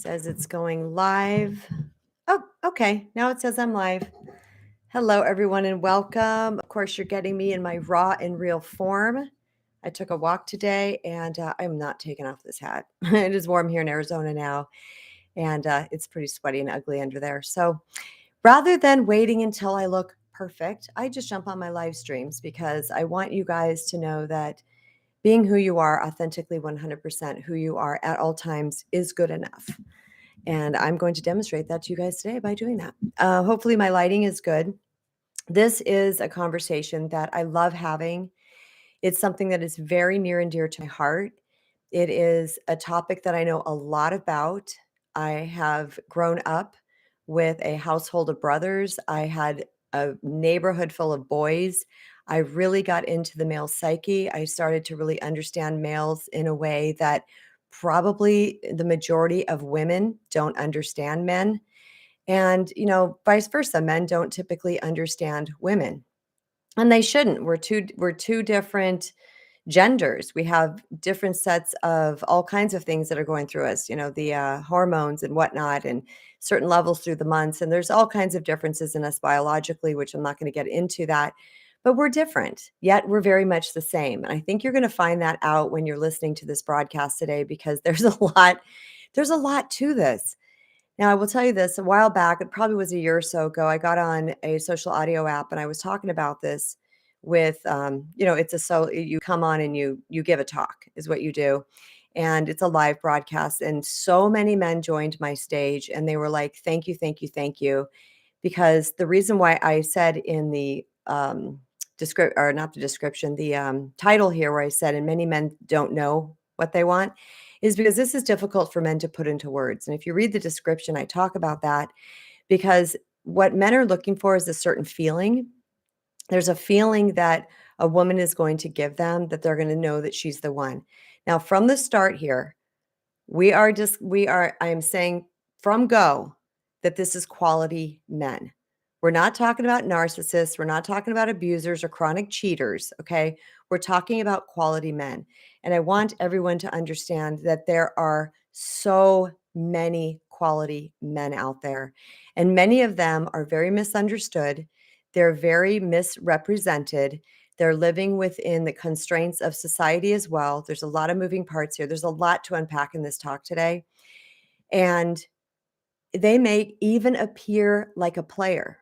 Says it's going live. Oh, okay. Now it says I'm live. Hello, everyone, and welcome. Of course, you're getting me in my raw and real form. I took a walk today, and I'm not taking off this hat. It is warm here in Arizona now, and it's pretty sweaty and ugly under there. So rather than waiting until I look perfect, I just jump on my live streams because I want you guys to know that being who you are, authentically 100% who you are at all times, is good enough. And I'm going to demonstrate that to you guys today by doing that. Hopefully, my lighting is good. This is a conversation that I love having. It's something that is very near and dear to my heart. It is a topic that I know a lot about. I have grown up with a household of brothers. I had a neighborhood full of boys. I really got into the male psyche. I started to really understand males in a way that probably the majority of women don't understand men. And, vice versa, men don't typically understand women. And they shouldn't. We're two different genders. We have different sets of all kinds of things that are going through us, the hormones and whatnot, and certain levels through the months. And there's all kinds of differences in us biologically, which I'm not going to get into that. But we're different, yet we're very much the same. And I think you're going to find that out when you're listening to this broadcast today, because there's a lot to this. Now, I will tell you this, a while back, it probably was a year or so ago, I got on a social audio app and I was talking about this with, you come on and you give a talk is what you do. And it's a live broadcast. And so many men joined my stage and they were like, thank you, thank you, thank you. Because the reason why I said in the or not the description, the title here where I said, and many men don't know what they want, is because this is difficult for men to put into words. And if you read the description, I talk about that because what men are looking for is a certain feeling. There's a feeling that a woman is going to give them that they're going to know that she's the one. Now, from the start here, I am saying from go that this is quality men. We're not talking about narcissists. We're not talking about abusers or chronic cheaters. Okay. We're talking about quality men. And I want everyone to understand that there are so many quality men out there, and many of them are very misunderstood. They're very misrepresented. They're living within the constraints of society as well. There's a lot of moving parts here. There's a lot to unpack in this talk today. And they may even appear like a player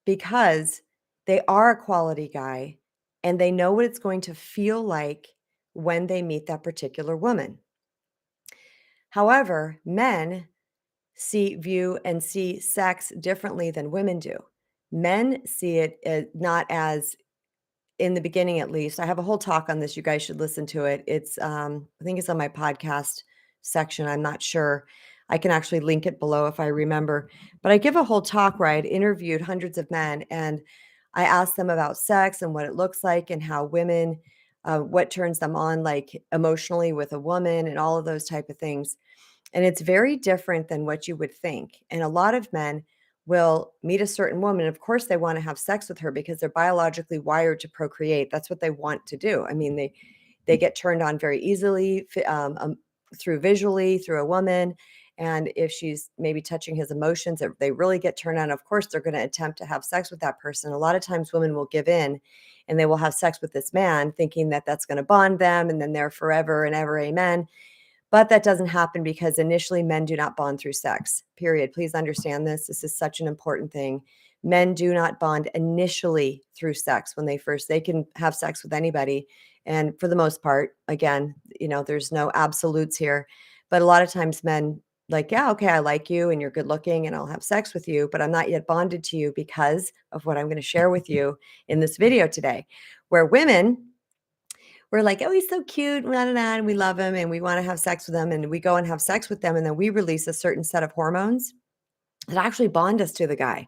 because they are a quality guy and they know what it's going to feel like when they meet that particular woman. However, men view and see sex differently than women do. Men see it not as, in the beginning at least. I have a whole talk on this. You guys should listen to it. It's I think it's on my podcast section. I'm not sure. I can actually link it below if I remember. But I give a whole talk where I'd interviewed hundreds of men and I asked them about sex and what it looks like and how women, what turns them on, like emotionally with a woman and all of those type of things. And it's very different than what you would think. And a lot of men will meet a certain woman. Of course, they want to have sex with her because they're biologically wired to procreate. That's what they want to do. I mean, they get turned on very easily through visually, through a woman. And if she's maybe touching his emotions, if they really get turned on, of course, they're going to attempt to have sex with that person. A lot of times women will give in and they will have sex with this man thinking that that's going to bond them and then they're forever and ever, amen. But that doesn't happen because initially men do not bond through sex, period. Please understand this. This is such an important thing. Men do not bond initially through sex when they can have sex with anybody. And for the most part, again, there's no absolutes here. But a lot of times men like, yeah, okay, I like you and you're good looking and I'll have sex with you, but I'm not yet bonded to you because of what I'm going to share with you in this video today, where women, we're like, oh, he's so cute, and we love him, and we want to have sex with him, and we go and have sex with them, and then we release a certain set of hormones that actually bond us to the guy.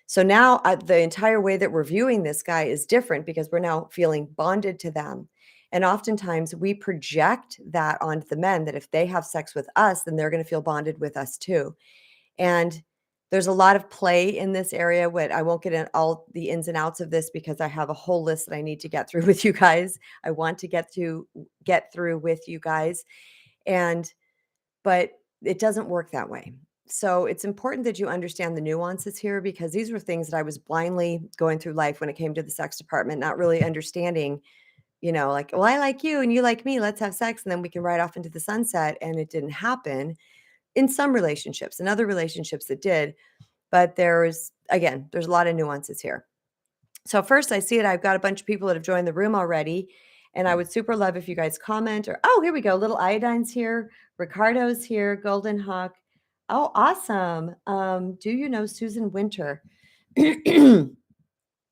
So now the entire way that we're viewing this guy is different because we're now feeling bonded to them. And oftentimes we project that onto the men that if they have sex with us, then they're going to feel bonded with us too. And there's a lot of play in this area. What I won't get in all the ins and outs of this because I have a whole list that I need to get through with you guys. I want to get through with you guys. But It doesn't work that way. So it's important that you understand the nuances here, because these were things that I was blindly going through life when it came to the sex department, not really understanding, like, well, I like you and you like me, let's have sex and then we can ride off into the sunset. And it didn't happen in some relationships, in other relationships it did. But there's a lot of nuances here. So first, I see it. I've got a bunch of people that have joined the room already, and I would super love if you guys comment. Or here we go. Little Iodine's here. Ricardo's here. Golden Hawk. Oh, awesome. Do you know Susan Winter?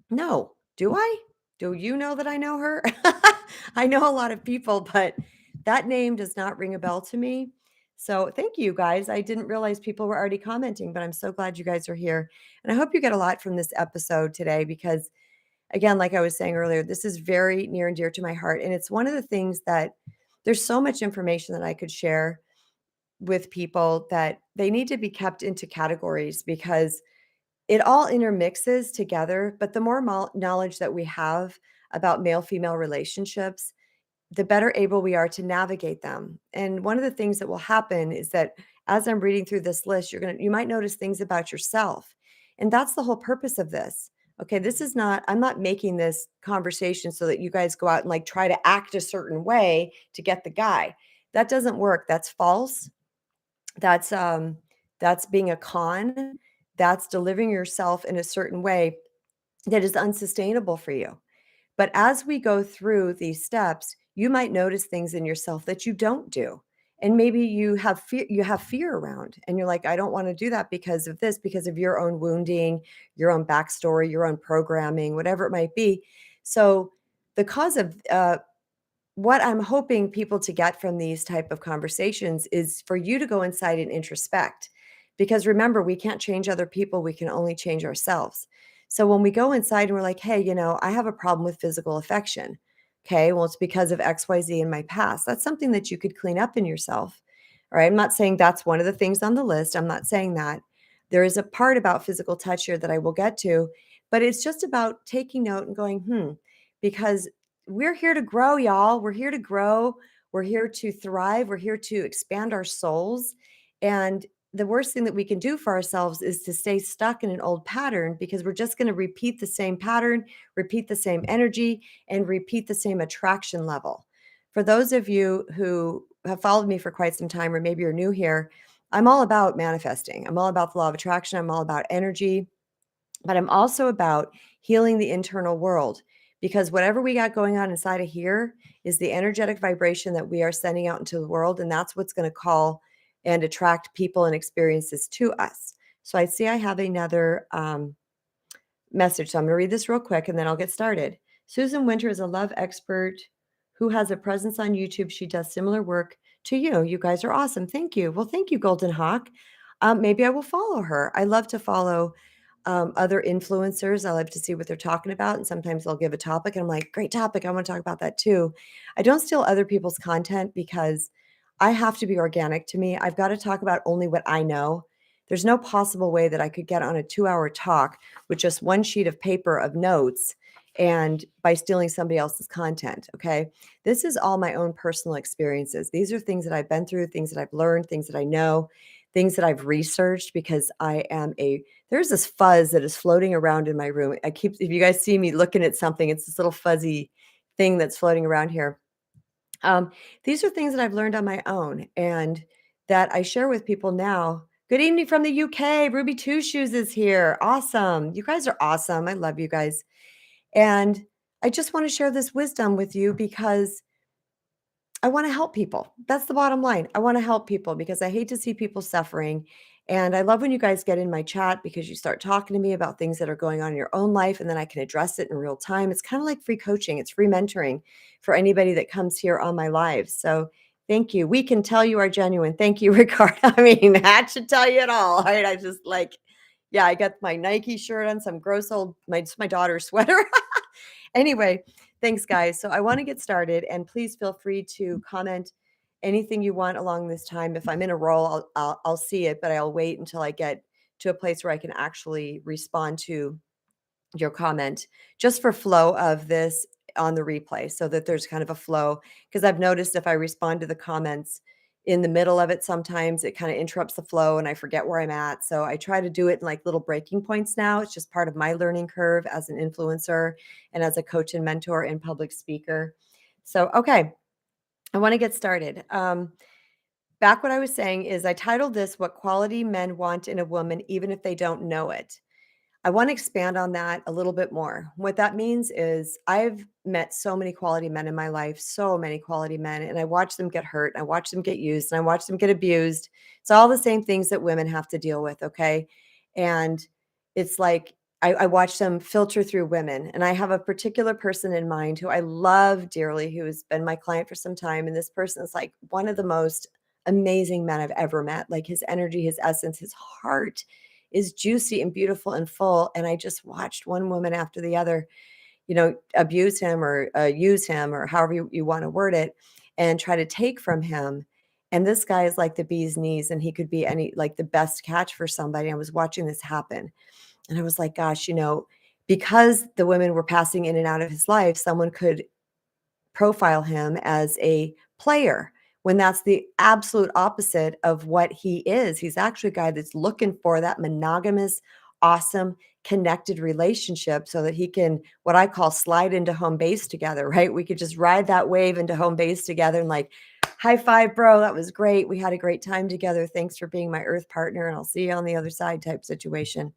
No. Do I? Do you know that I know her? I know a lot of people, but that name does not ring a bell to me. So thank you guys. I didn't realize people were already commenting, but I'm so glad you guys are here. And I hope you get a lot from this episode today, because again, like I was saying earlier, this is very near and dear to my heart. And it's one of the things that there's so much information that I could share with people that they need to be kept into categories, because it all intermixes together. But the more knowledge that we have about male female relationships, the better able we are to navigate them. And one of the things that will happen is that as I'm reading through this list, you might notice things about yourself. And that's the whole purpose of this. Okay, I'm not making this conversation so that you guys go out and like try to act a certain way to get the guy. That doesn't work. That's false. That's that's being a con. That's delivering yourself in a certain way that is unsustainable for you. But as we go through these steps, you might notice things in yourself that you don't do. And maybe you have fear around, and you're like, I don't want to do that because of this, because of your own wounding, your own backstory, your own programming, whatever it might be. So the cause of what I'm hoping people to get from these type of conversations is for you to go inside and introspect. Because remember, we can't change other people, we can only change ourselves. So when we go inside and we're like, hey, I have a problem with physical affection. Okay, well, it's because of XYZ in my past. That's something that you could clean up in yourself. All right. I'm not saying that's one of the things on the list. I'm not saying that. There is a part about physical touch here that I will get to, but it's just about taking note and going, because we're here to grow, y'all. We're here to grow. We're here to thrive. We're here to expand our souls. And the worst thing that we can do for ourselves is to stay stuck in an old pattern, because we're just going to repeat the same pattern, repeat the same energy, and repeat the same attraction level. For those of you who have followed me for quite some time, or maybe you're new here, I'm all about manifesting. I'm all about the law of attraction. I'm all about energy, but I'm also about healing the internal world, because whatever we got going on inside of here is the energetic vibration that we are sending out into the world. And that's what's going to call and attract people and experiences to us. So I see I have another message. So I'm going to read this real quick and then I'll get started. Susan Winter is a love expert who has a presence on YouTube. She does similar work to you. You guys are awesome. Thank you. Well, thank you, Golden Hawk. Maybe I will follow her. I love to follow other influencers. I love to see what they're talking about. And sometimes they'll give a topic and I'm like, great topic. I want to talk about that too. I don't steal other people's content because I have to be organic to me. I've got to talk about only what I know. There's no possible way that I could get on a 2-hour talk with just one sheet of paper of notes and by stealing somebody else's content. Okay. This is all my own personal experiences. These are things that I've been through, things that I've learned, things that I know, things that I've researched, because there's this fuzz that is floating around in my room. If you guys see me looking at something, it's this little fuzzy thing that's floating around here. These are things that I've learned on my own and that I share with people now. Good evening from the UK. Ruby Two Shoes is here. Awesome. You guys are awesome. I love you guys. And I just want to share this wisdom with you because I want to help people. That's the bottom line. I want to help people because I hate to see people suffering. And I love when you guys get in my chat because you start talking to me about things that are going on in your own life, and then I can address it in real time. It's kind of like free coaching. It's free mentoring for anybody that comes here on my live. So thank you. We can tell you are genuine. Thank you, Ricardo. I mean, that should tell you it all. Right. I just yeah, I got my Nike shirt on, some gross old, my daughter's sweater. Anyway, thanks, guys. So I want to get started, and please feel free to comment anything you want along this time. If I'm in a role, I'll see it, but I'll wait until I get to a place where I can actually respond to your comment, just for flow of this on the replay, so that there's kind of a flow. Because I've noticed if I respond to the comments, in the middle of it sometimes. It kind of interrupts the flow and I forget where I'm at. So I try to do it in like little breaking points now. It's just part of my learning curve as an influencer and as a coach and mentor and public speaker. So, okay, I want to get started. Back what I was saying is I titled this What Quality Men Want in a Woman, Even If They Don't Know It. I want to expand on that a little bit more. What that means is I've met so many quality men in my life, so many quality men, and I watch them get hurt, I watch them get used, and I watch them get abused. It's all the same things that women have to deal with, okay? And it's like I watch them filter through women. And I have a particular person in mind who I love dearly, who has been my client for some time. And this person is like one of the most amazing men I've ever met. Like his energy, his essence, his heart is juicy and beautiful and full. And I just watched one woman after the other, abuse him or use him or however you want to word it and try to take from him. And this guy is like the bee's knees and he could be like the best catch for somebody. I was watching this happen and I was like, gosh, because the women were passing in and out of his life, someone could profile him as a player when that's the absolute opposite of what he is. He's actually a guy that's looking for that monogamous, awesome, connected relationship so that he can, what I call, slide into home base together, right? We could just ride that wave into home base together and like, high five, bro. That was great. We had a great time together. Thanks for being my earth partner. And I'll see you on the other side type situation.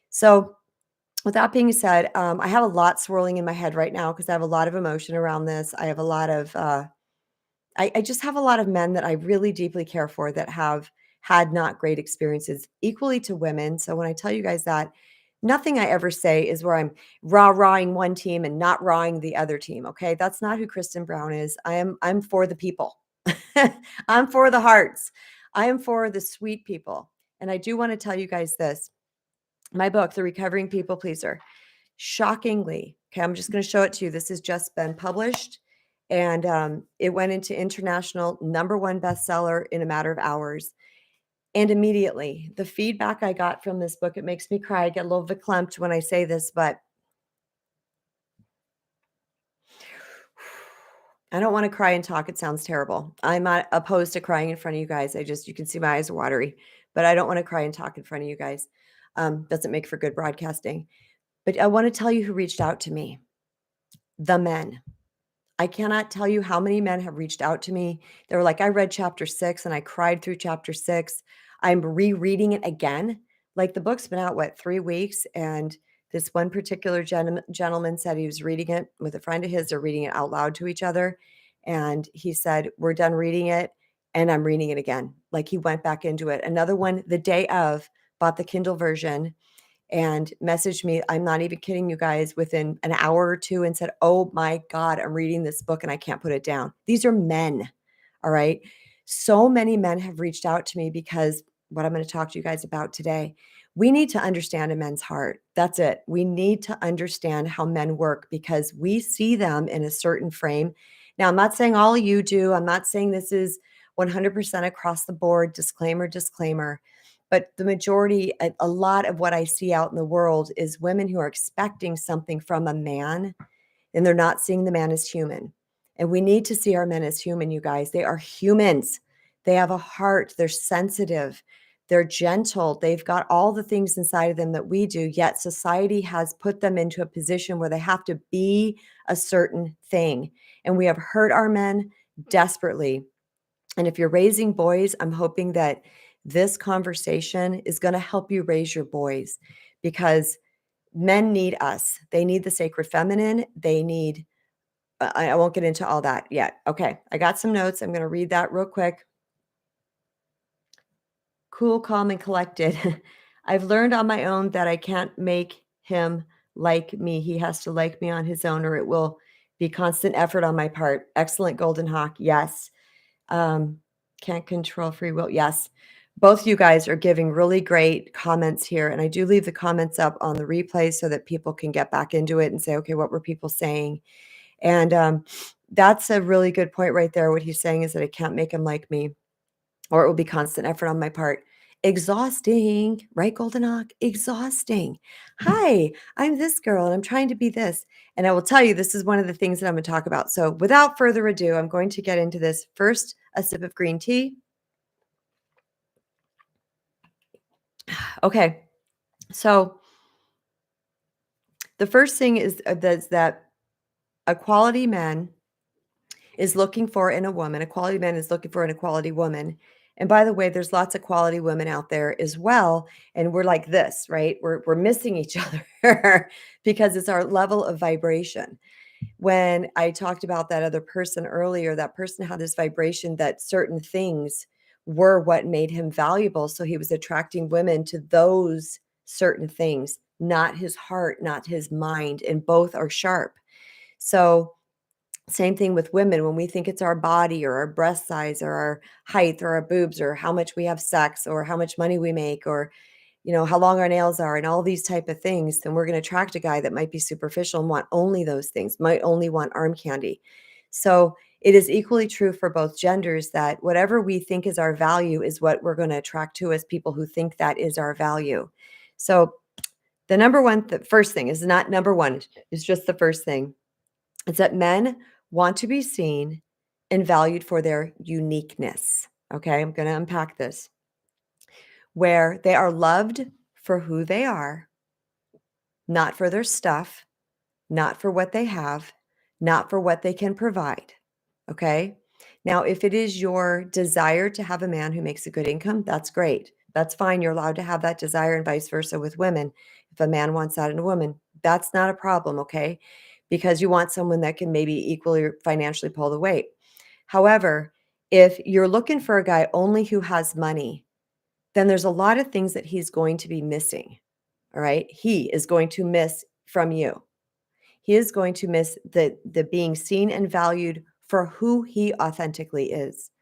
So with that being said, I have a lot swirling in my head right now because I have a lot of emotion around this. I have a lot of, I just have a lot of men that I really deeply care for that have had not great experiences equally to women. So when I tell you guys that, nothing I ever say is where I'm rah-rahing one team and not rawing the other team. Okay. That's not who Kristen Brown is. I'm for the people. I'm for the hearts. I am for the sweet people. And I do want to tell you guys this. My book, The Recovering People Pleaser, shockingly, okay, I'm just going to show it to you. This has just been published and it went into international #1 bestseller in a matter of hours. And immediately, the feedback I got from this book, it makes me cry. I get a little verklempt when I say this, but I don't want to cry and talk. It sounds terrible. I'm not opposed to crying in front of you guys. You can see my eyes are watery, but I don't want to cry and talk in front of you guys. Doesn't make for good broadcasting. But I want to tell you who reached out to me. The men. I cannot tell you how many men have reached out to me. They were like, I read chapter 6 and I cried through chapter 6. I'm rereading it again. Like the book's been out, 3 weeks? And this one particular gentleman said he was reading it with a friend of his. They're reading it out loud to each other. And he said, we're done reading it and I'm reading it again. Like he went back into it. Another one, the day of, bought the Kindle version and messaged me, I'm not even kidding you guys, within an hour or two and said, oh my God, I'm reading this book and I can't put it down. These are men. All right. So many men have reached out to me because what I'm going to talk to you guys about today, we need to understand a men's heart. That's it. We need to understand how men work because we see them in a certain frame. Now, I'm not saying all of you do. I'm not saying this is 100% across the board, disclaimer. But the majority, a lot of what I see out in the world is women who are expecting something from a man and they're not seeing the man as human. And we need to see our men as human, you guys. They are humans. They have a heart. They're sensitive. They're gentle. They've got all the things inside of them that we do, yet society has put them into a position where they have to be a certain thing. And we have hurt our men desperately. And if you're raising boys, I'm hoping that this conversation is going to help you raise your boys because men need us. They need the sacred feminine. They need, I won't get into all that yet. Okay. I got some notes. I'm going to read that real quick. Cool, calm, and collected. I've learned on my own that I can't make him like me. He has to like me on his own, or it will be constant effort on my part. Excellent, Golden Hawk. Yes. Can't control free will. Yes. Both you guys are giving really great comments here. And I do leave the comments up on the replay so that people can get back into it and say, okay, what were people saying? And that's a really good point right there. What he's saying is that I can't make him like me, or it will be constant effort on my part. Exhausting, right, Goldenrock? Exhausting. Hi, I'm this girl and I'm trying to be this. And I will tell you, this is one of the things that I'm going to talk about. So without further ado, I'm going to get into this. First, a sip of green tea. Okay. So the first thing is that a quality man is looking for in a woman, a quality man is looking for in a quality woman. And by the way, there's lots of quality women out there as well. And we're like this, right? We're missing each other because it's our level of vibration. When I talked about that other person earlier, that person had this vibration that certain things were what made him valuable. So he was attracting women to those certain things, not his heart, not his mind. And both are sharp. So same thing with women. When we think it's our body or our breast size or our height or our boobs or how much we have sex or how much money we make or how long our nails are and all these type of things, then we're going to attract a guy that might be superficial and want only those things, might only want arm candy. So it is equally true for both genders that whatever we think is our value is what we're going to attract to as people who think that is our value. So the first thing is not number one, it's just the first thing. It's that men want to be seen and valued for their uniqueness. Okay, I'm going to unpack this. Where they are loved for who they are, not for their stuff, not for what they have, not for what they can provide. Okay. Now, if it is your desire to have a man who makes a good income, that's great. That's fine. You're allowed to have that desire and vice versa with women. If a man wants that in a woman, that's not a problem. Okay. Because you want someone that can maybe equally financially pull the weight. However, if you're looking for a guy only who has money, then there's a lot of things that he's going to be missing. All right. He is going to miss from you. He is going to miss the being seen and valued for who he authentically is.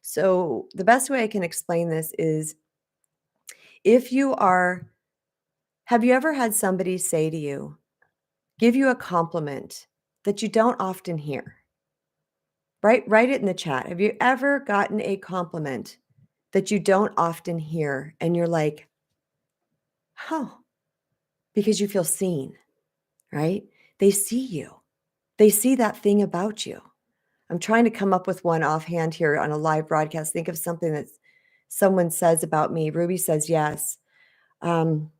So the best way I can explain this is if you are, have you ever had somebody say to you, give you a compliment that you don't often hear? Write it in the chat. Have you ever gotten a compliment that you don't often hear and you're like, oh, because you feel seen, right? They see you. They see that thing about you. I'm trying to come up with one offhand here on a live broadcast. Think of something that someone says about me. Ruby says yes. Um,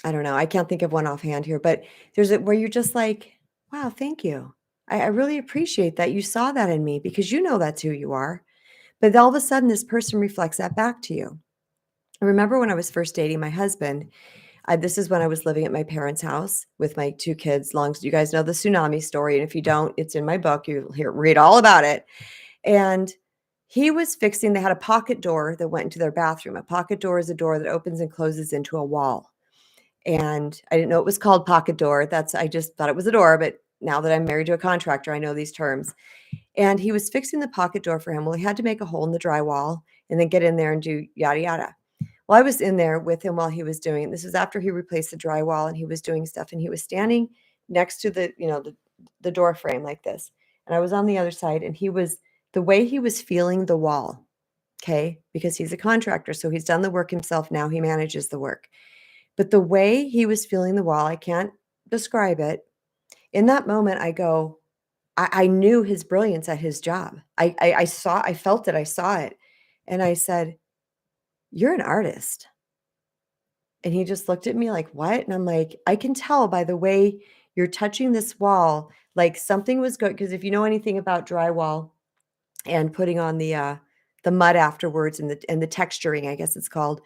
I don't know. I can't think of one offhand here, but there's where you're just like, wow, thank you. I really appreciate that you saw that in me because you know that's who you are. But all of a sudden, this person reflects that back to you. I remember when I was first dating my husband, this is when I was living at my parents' house with my two kids. You guys know the tsunami story. And if you don't, it's in my book. You'll read all about it. And they had a pocket door that went into their bathroom. A pocket door is a door that opens and closes into a wall. And I didn't know it was called pocket door. I just thought it was a door. But now that I'm married to a contractor, I know these terms. And he was fixing the pocket door for him. Well, he had to make a hole in the drywall and then get in there and do yada, yada. Well, I was in there with him while he was doing it. This was after he replaced the drywall and he was doing stuff. And he was standing next to the door frame like this. And I was on the other side. And the way he was feeling the wall, okay, because he's a contractor. So he's done the work himself. Now he manages the work. But the way he was feeling the wall, I can't describe it. In that moment, I knew his brilliance at his job. I felt it. I saw it. And I said, you're an artist. And he just looked at me like, what? And I'm like, I can tell by the way you're touching this wall, like something was good. Because if you know anything about drywall and putting on the mud afterwards and the texturing, I guess it's called,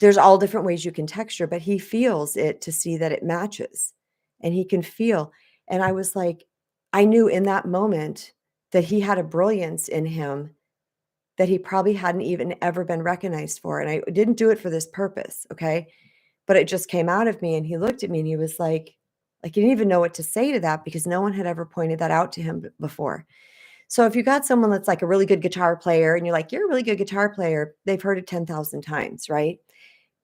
there's all different ways you can texture, but he feels it to see that it matches and he can feel. And I was like, I knew in that moment that he had a brilliance in him that he probably hadn't even ever been recognized for. And I didn't do it for this purpose. Okay. But it just came out of me and he looked at me and he was like he didn't even know what to say to that because no one had ever pointed that out to him before. So if you got someone that's like a really good guitar player and you're like, you're a really good guitar player, they've heard it 10,000 times, right?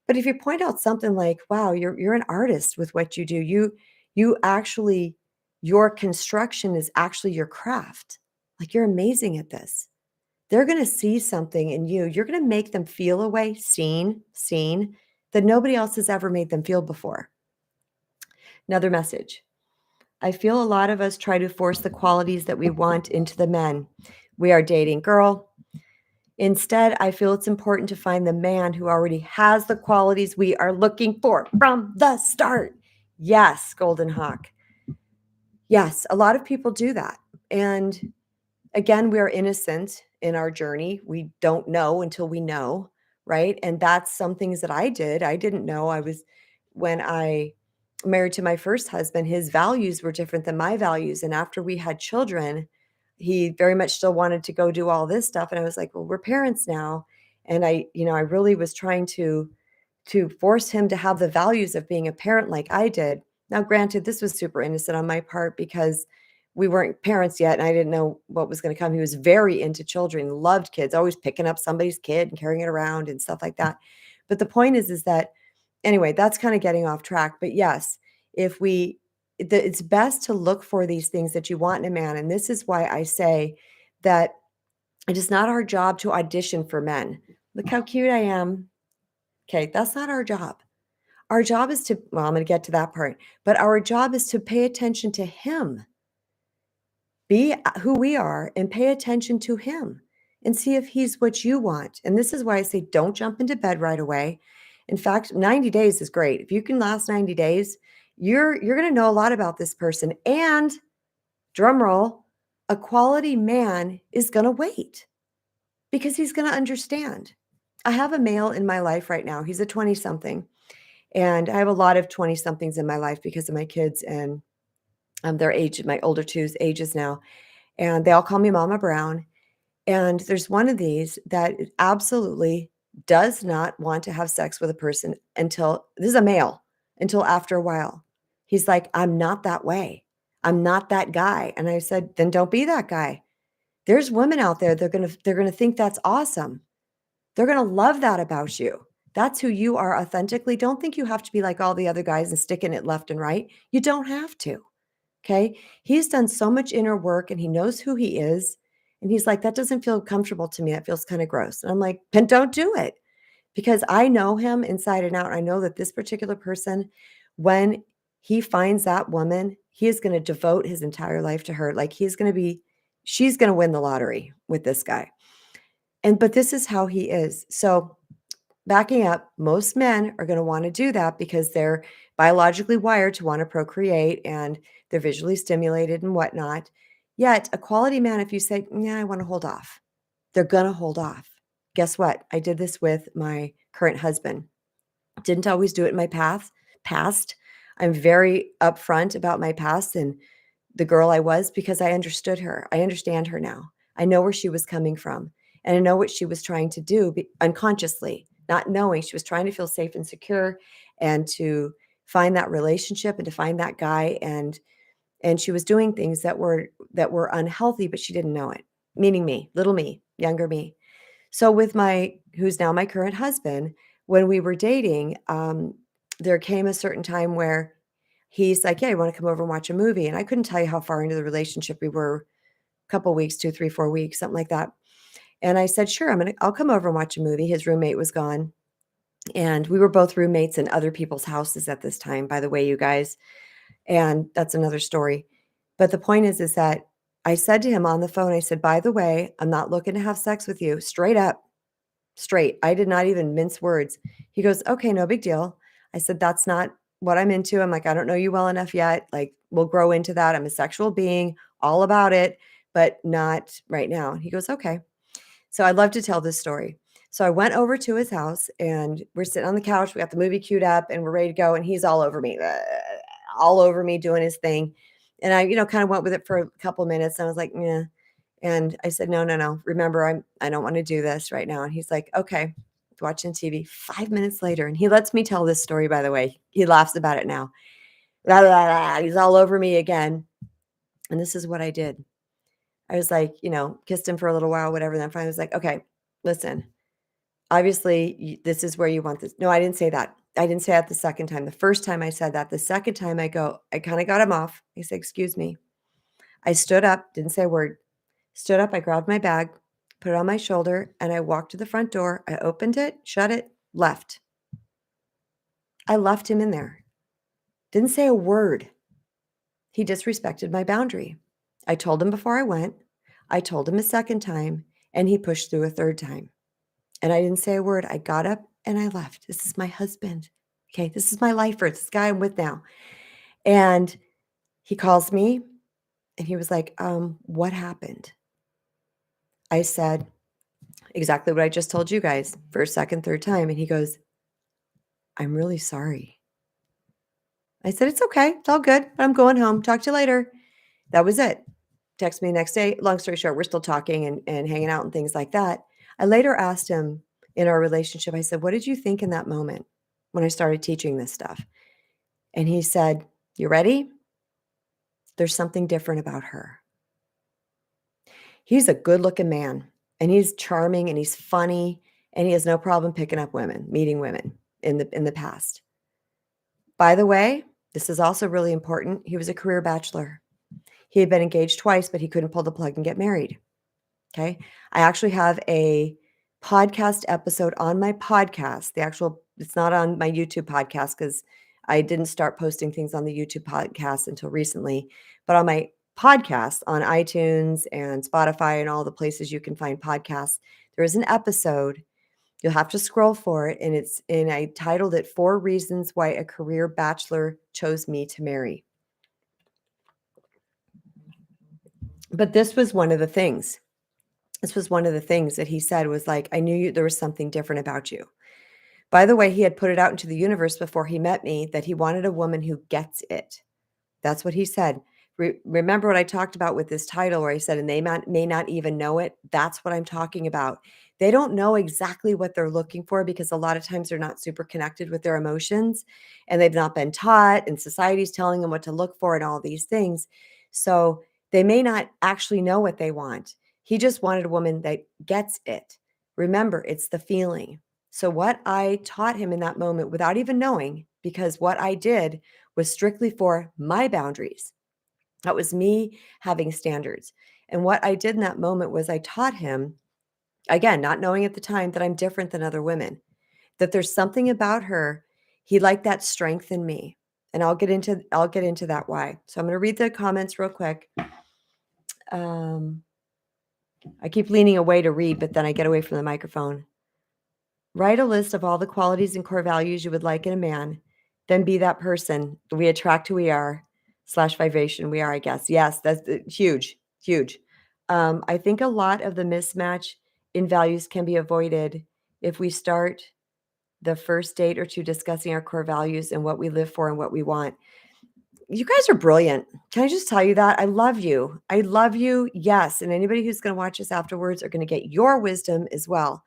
But if you point out something like, wow, you're an artist with what you do, you actually, your construction is actually your craft. Like you're amazing at this. they're going to see something in you. You're going to make them feel a way, seen, that nobody else has ever made them feel before. Another message. I feel a lot of us try to force the qualities that we want into the men we are dating. Girl, instead, I feel it's important to find the man who already has the qualities we are looking for from the start. Yes, Golden Hawk. Yes, a lot of people do that. And again, we are innocent in our journey. We don't know until we know, right? And that's some things that I did. I didn't know. When I married to my first husband, his values were different than my values. And after we had children, he very much still wanted to go do all this stuff. And I was like, well, we're parents now. And I really was trying to force him to have the values of being a parent like I did. Now, granted, this was super innocent on my part because we weren't parents yet and I didn't know what was going to come. He was very into children, loved kids, always picking up somebody's kid and carrying it around and stuff like that. But the point is that anyway, that's kind of getting off track. But yes, if we it's best to look for these things that you want in a man. And this is why I say that it is not our job to audition for men. Look how cute I am. Okay, that's not our job. Our job is to, well, I'm going to get to that part, but our job is to pay attention to him. Be who we are and pay attention to him and see if he's what you want. And this is why I say don't jump into bed right away. In fact, 90 days is great. If you can last 90 days, you're going to know a lot about this person. And drum roll, a quality man is going to wait because he's going to understand. I have a male in my life right now. He's a 20 something. And I have a lot of 20 somethings in my life because of my kids and their age, my older two's ages now. And they all call me Mama Brown. And there's one of these that absolutely does not want to have sex with a person until this is a male, until after a while. He's like, I'm not that way. I'm not that guy. And I said, then don't be that guy. There's women out there, they're gonna think that's awesome. They're gonna love that about you. That's who you are authentically. Don't think you have to be like all the other guys and sticking it left and right. You don't have to. Okay. He's done so much inner work and he knows who he is. And he's like, that doesn't feel comfortable to me. That feels kind of gross. And I'm like, then don't do it because I know him inside and out. I know that this particular person, when he finds that woman, he is going to devote his entire life to her. Like she's going to win the lottery with this guy. But this is how he is. So backing up, most men are going to want to do that because they're biologically wired to want to procreate and they're visually stimulated and whatnot. Yet, a quality man, if you say, yeah, I want to hold off, they're going to hold off. Guess what? I did this with my current husband. Didn't always do it in my past. I'm very upfront about my past and the girl I was because I understood her. I understand her now. I know where she was coming from. And I know what she was trying to do unconsciously, not knowing she was trying to feel safe and secure and to find that relationship and to find that guy. And she was doing things that were unhealthy, but she didn't know it. Meaning me, little me, younger me. So with who's now my current husband, when we were dating, there came a certain time where he's like, yeah, you want to come over and watch a movie? And I couldn't tell you how far into the relationship we were, a couple weeks, 2, 3, 4 weeks, something like that. And I said, sure, I'll come over and watch a movie. His roommate was gone. And we were both roommates in other people's houses at this time, by the way, you guys. And that's another story. But the point is that I said to him on the phone, I said, by the way, I'm not looking to have sex with you. Straight up, straight. I did not even mince words. He goes, okay, no big deal. I said, that's not what I'm into. I'm like, I don't know you well enough yet. Like, we'll grow into that. I'm a sexual being, all about it, but not right now. And he goes, okay. So I'd love to tell this story. So I went over to his house and we're sitting on the couch. We got the movie queued up and we're ready to go. And he's all over me, doing his thing. And I, kind of went with it for a couple of minutes. And I was like, yeah. And I said, no. Remember, I don't want to do this right now. And he's like, okay, watching TV. 5 minutes later, and he lets me tell this story, by the way. He laughs about it now. Blah, blah, blah. He's all over me again. And this is what I did. I was like, kissed him for a little while, whatever. Then finally I was like, okay, listen, obviously this is where you want this. No, I didn't say that. I didn't say that the second time. The first time I said that. The second time I kind of got him off. I said, excuse me. I stood up, didn't say a word. Stood up, I grabbed my bag, put it on my shoulder, and I walked to the front door. I opened it, shut it, left. I left him in there. Didn't say a word. He disrespected my boundary. I told him before I went. I told him a second time, and he pushed through a third time. And I didn't say a word. I got up and I left. This is my husband. Okay, this is my lifer. This guy I'm with now. And he calls me and he was like, what happened? I said exactly what I just told you guys, first, second, third time. And he goes, I'm really sorry. I said, it's okay. It's all good. I'm going home. Talk to you later. That was it. Text me the next day. Long story short, we're still talking and hanging out and things like that. I later asked him in our relationship, I said, what did you think in that moment when I started teaching this stuff? And he said, you ready? There's something different about her. He's a good looking man and he's charming and he's funny and he has no problem picking up women, meeting women in the past. By the way, this is also really important. He was a career bachelor. He had been engaged twice, but he couldn't pull the plug and get married. Okay. I actually have a podcast episode on my podcast. It's not on my YouTube podcast because I didn't start posting things on the YouTube podcast until recently, but on my podcast on iTunes and Spotify and all the places you can find podcasts, there is an episode. You'll have to scroll for it. And I titled it 4 Reasons Why a Career Bachelor Chose Me to Marry. But this was one of the things. This was one of the things that he said was like, I knew there was something different about you. By the way, he had put it out into the universe before he met me that he wanted a woman who gets it. That's what he said. Remember what I talked about with this title where I said, and they may not even know it. That's what I'm talking about. They don't know exactly what they're looking for because a lot of times they're not super connected with their emotions and they've not been taught and society's telling them what to look for and all these things. So they may not actually know what they want. He just wanted a woman that gets it. Remember, it's the feeling. So what I taught him in that moment without even knowing, because what I did was strictly for my boundaries. That was me having standards. And what I did in that moment was I taught him, again, not knowing at the time that I'm different than other women, that there's something about her. He liked that strength in me. And I'll get into that why. So I'm going to read the comments real quick. I keep leaning away to read, but then I get away from the microphone. Write a list of all the qualities and core values you would like in a man. Then be that person. We attract who we are / vibration we are, I guess. Yes, that's huge, huge. I think a lot of the mismatch in values can be avoided if we start the first date or two discussing our core values and what we live for and what we want. You guys are brilliant. Can I just tell you that? I love you. I love you. Yes. And anybody who's going to watch this afterwards are going to get your wisdom as well.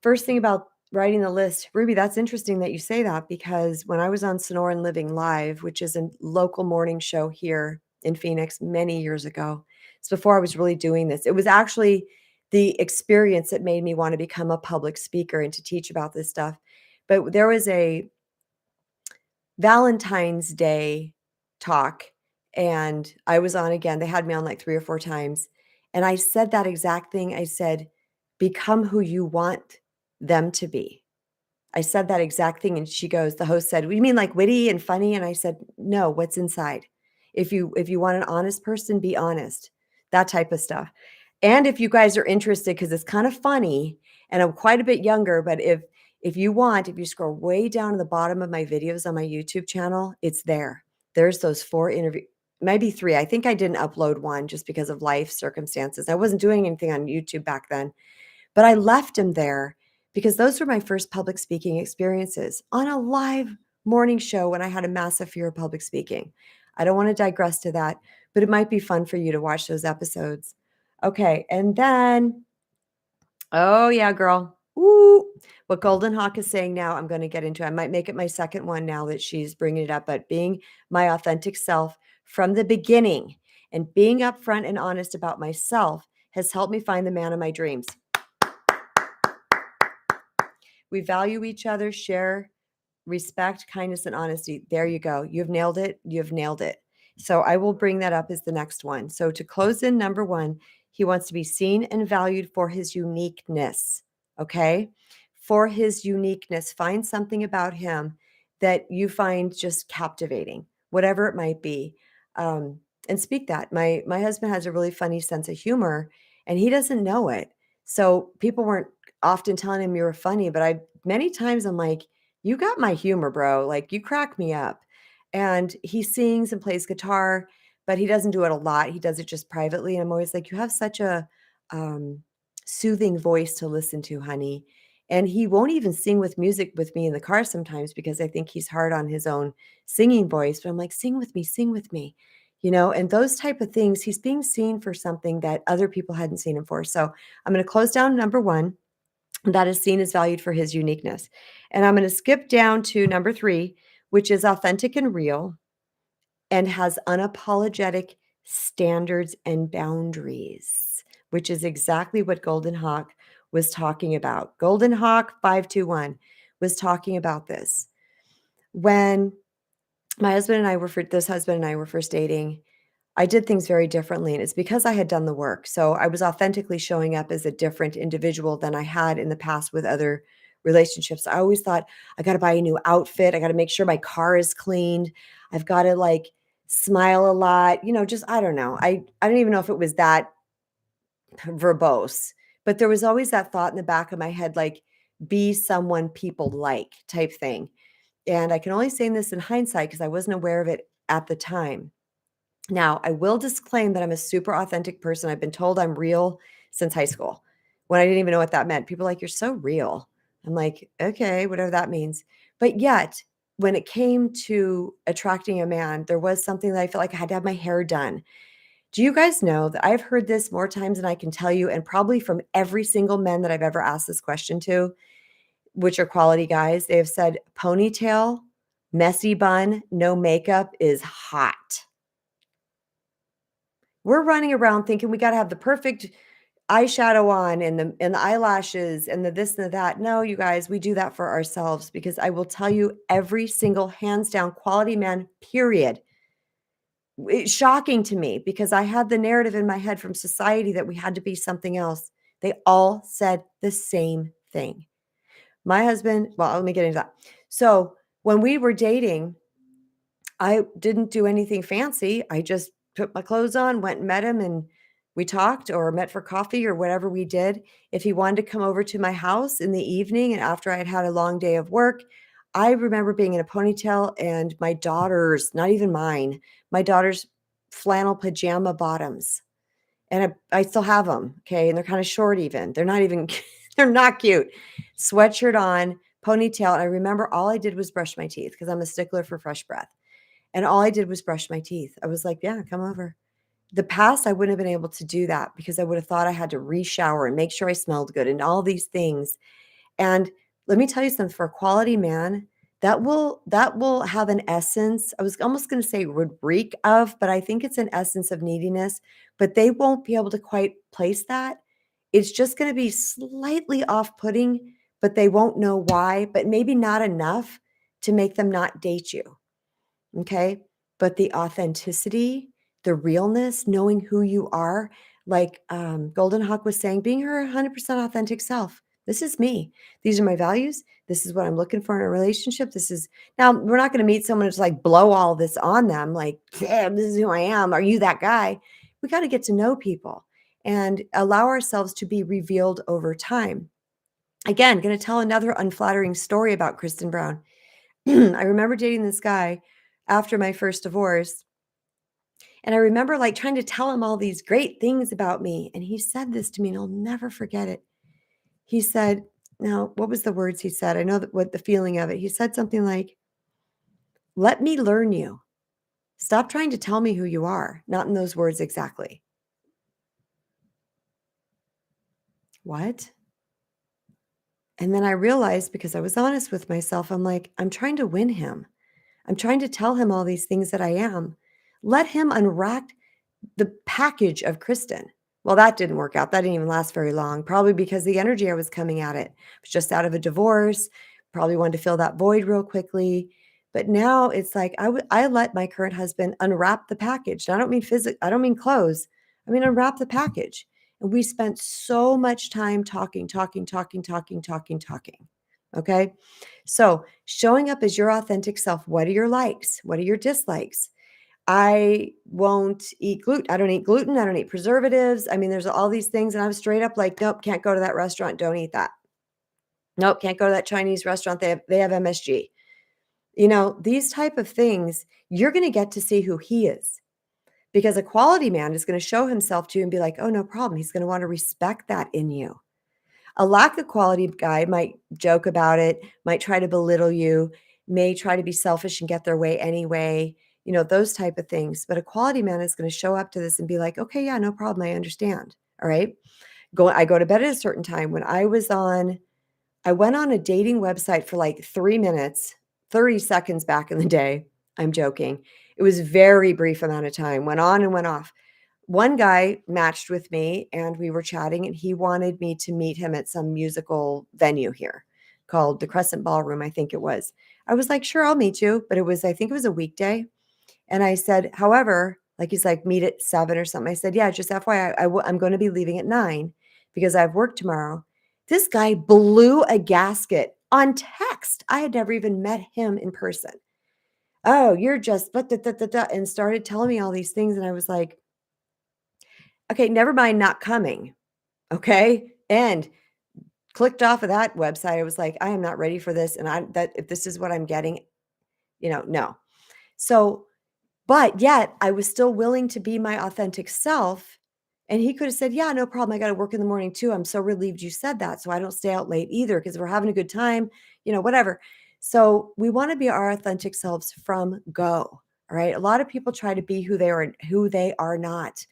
First thing about writing the list, Ruby, that's interesting that you say that because when I was on Sonoran Living Live, which is a local morning show here in Phoenix many years ago, it's before I was really doing this. It was actually the experience that made me want to become a public speaker and to teach about this stuff. But there was a Valentine's Day talk and I was on again. They had me on like 3 or 4 times. And I said that exact thing. I said, become who you want them to be. I said that exact thing. And she goes, the host said, what do you mean like witty and funny? And I said, no, what's inside? If you want an honest person, be honest, that type of stuff. And if you guys are interested, because it's kind of funny and I'm quite a bit younger, but if you scroll way down to the bottom of my videos on my YouTube channel, it's there. There's those 4 interviews, maybe 3. I think I didn't upload one just because of life circumstances. I wasn't doing anything on YouTube back then, but I left him there because those were my first public speaking experiences on a live morning show when I had a massive fear of public speaking. I don't want to digress to that, but it might be fun for you to watch those episodes. Okay. And then, oh yeah, girl. Ooh, what Golden Hawk is saying now, I'm going to get into. I might make it my second one now that she's bringing it up, but being my authentic self from the beginning and being upfront and honest about myself has helped me find the man of my dreams. We value each other, share respect, kindness, and honesty. There you go. You've nailed it. You've nailed it. So I will bring that up as the next one. So to close in number 1, He wants to be seen and valued for his uniqueness. Okay. For his uniqueness. Find something about him that you find just captivating, whatever it might be. And speak that. My husband has a really funny sense of humor and he doesn't know it. So people weren't often telling him you were funny, but I many times I'm like, you got my humor, bro. Like you crack me up. And he sings and plays guitar, but he doesn't do it a lot. He does it just privately. And I'm always like, you have such a um, soothing voice to listen to, honey. And he won't even sing with music with me in the car sometimes because I think he's hard on his own singing voice. But I'm like, sing with me, and those type of things. He's being seen for something that other people hadn't seen him for. So I'm going to close down number one. That is seen as valued for his uniqueness. And I'm going to skip down to number three, which is authentic and real and has unapologetic standards and boundaries, which is exactly what Golden Hawk was talking about. Golden Hawk 521 was talking about this. When this husband and I were first dating, I did things very differently, and it's because I had done the work. So I was authentically showing up as a different individual than I had in the past with other relationships. I always thought, I got to buy a new outfit. I got to make sure my car is cleaned. I've got to like smile a lot, just I don't know. I don't even know if it was that verbose, but there was always that thought in the back of my head, like be someone people like type thing. And I can only say this in hindsight because I wasn't aware of it at the time. Now, I will disclaim that I'm a super authentic person. I've been told I'm real since high school when I didn't even know what that meant. People are like, you're so real. I'm like, okay, whatever that means. But yet, when it came to attracting a man, there was something that I felt like I had to have my hair done. Do you guys know that I've heard this more times than I can tell you, and probably from every single man that I've ever asked this question to, which are quality guys, they have said ponytail, messy bun, no makeup is hot. We're running around thinking we gotta have the perfect eyeshadow on and the eyelashes and the this and the that. No, you guys, we do that for ourselves because I will tell you every single hands down quality man, period. It's shocking to me because I had the narrative in my head from society that we had to be something else. They all said the same thing. My husband, well, let me get into that. So when we were dating, I didn't do anything fancy. I just put my clothes on, went and met him, and we talked or met for coffee or whatever we did. If he wanted to come over to my house in the evening and after I had had a long day of work, I remember being in a ponytail and my daughter's, not even mine, my daughter's flannel pajama bottoms. And I still have them. Okay. And they're kind of short, even. They're not even, they're not cute. Sweatshirt on, ponytail. And I remember all I did was brush my teeth because I'm a stickler for fresh breath. And all I did was brush my teeth. I was like, yeah, come over. The past, I wouldn't have been able to do that because I would have thought I had to re-shower and make sure I smelled good and all these things. And let me tell you something, for a quality man, that will have an essence. I was almost going to say would reek of, but I think it's an essence of neediness, but they won't be able to quite place that. It's just going to be slightly off-putting, but they won't know why, but maybe not enough to make them not date you. Okay. But the authenticity, the realness, knowing who you are, like Golden Hawk was saying, being her 100% authentic self. This is me. These are my values. This is what I'm looking for in a relationship. This is now we're not going to meet someone who's like blow all this on them, like, yeah, this is who I am. Are you that guy? We got to get to know people and allow ourselves to be revealed over time. Again, going to tell another unflattering story about Kristen Brown. I remember dating this guy after my first divorce. And I remember like trying to tell him all these great things about me. And he said this to me, and I'll never forget it. He said, now, what was the words he said? I know that what the feeling of it. He said something like, let me learn you. Stop trying to tell me who you are. Not in those words exactly. What? And then I realized because I was honest with myself, I'm like, I'm trying to win him. I'm trying to tell him all these things that I am. Let him unwrap the package of Kristen. Well, that didn't work out. That didn't even last very long, probably because the energy I was coming at it was just out of a divorce, probably wanted to fill that void real quickly. But now it's like I let my current husband unwrap the package. And I don't mean physics, I don't mean clothes. I mean unwrap the package. We spent so much time talking. Okay. So showing up as your authentic self. What are your likes? What are your dislikes? I won't eat gluten. I don't eat gluten. I don't eat preservatives. I mean, there's all these things. And I was straight up like, nope, can't go to that restaurant. Don't eat that. Nope, can't go to that Chinese restaurant. They have MSG. These type of things, you're going to get to see who he is, because a quality man is going to show himself to you and be like, oh, no problem. He's going to want to respect that in you. A lack of quality guy might joke about it, might try to belittle you, may try to be selfish and get their way anyway, those type of things. But a quality man is going to show up to this and be like, okay, yeah, no problem. I understand. All right. I go to bed at a certain time. I went on a dating website for like 3 minutes, 30 seconds back in the day. I'm joking. It was very brief amount of time, went on and went off. One guy matched with me and we were chatting, and he wanted me to meet him at some musical venue here called the Crescent Ballroom, I think it was. I was like, sure, I'll meet you. But I think it was a weekday. And I said, however, like he's like, meet at 7 or something. I said, yeah, just FYI, I'm going to be leaving at 9 because I have work tomorrow. This guy blew a gasket on text. I had never even met him in person. Oh, you're just, and started telling me all these things. And I was like, okay, never mind not coming. Okay. And clicked off of that website. I was like, I am not ready for this. And if this is what I'm getting, no. So, but yet I was still willing to be my authentic self. And he could have said, yeah, no problem. I got to work in the morning too. I'm so relieved you said that, so I don't stay out late either, because we're having a good time, whatever. So we want to be our authentic selves from go. All right. A lot of people try to be who they are not.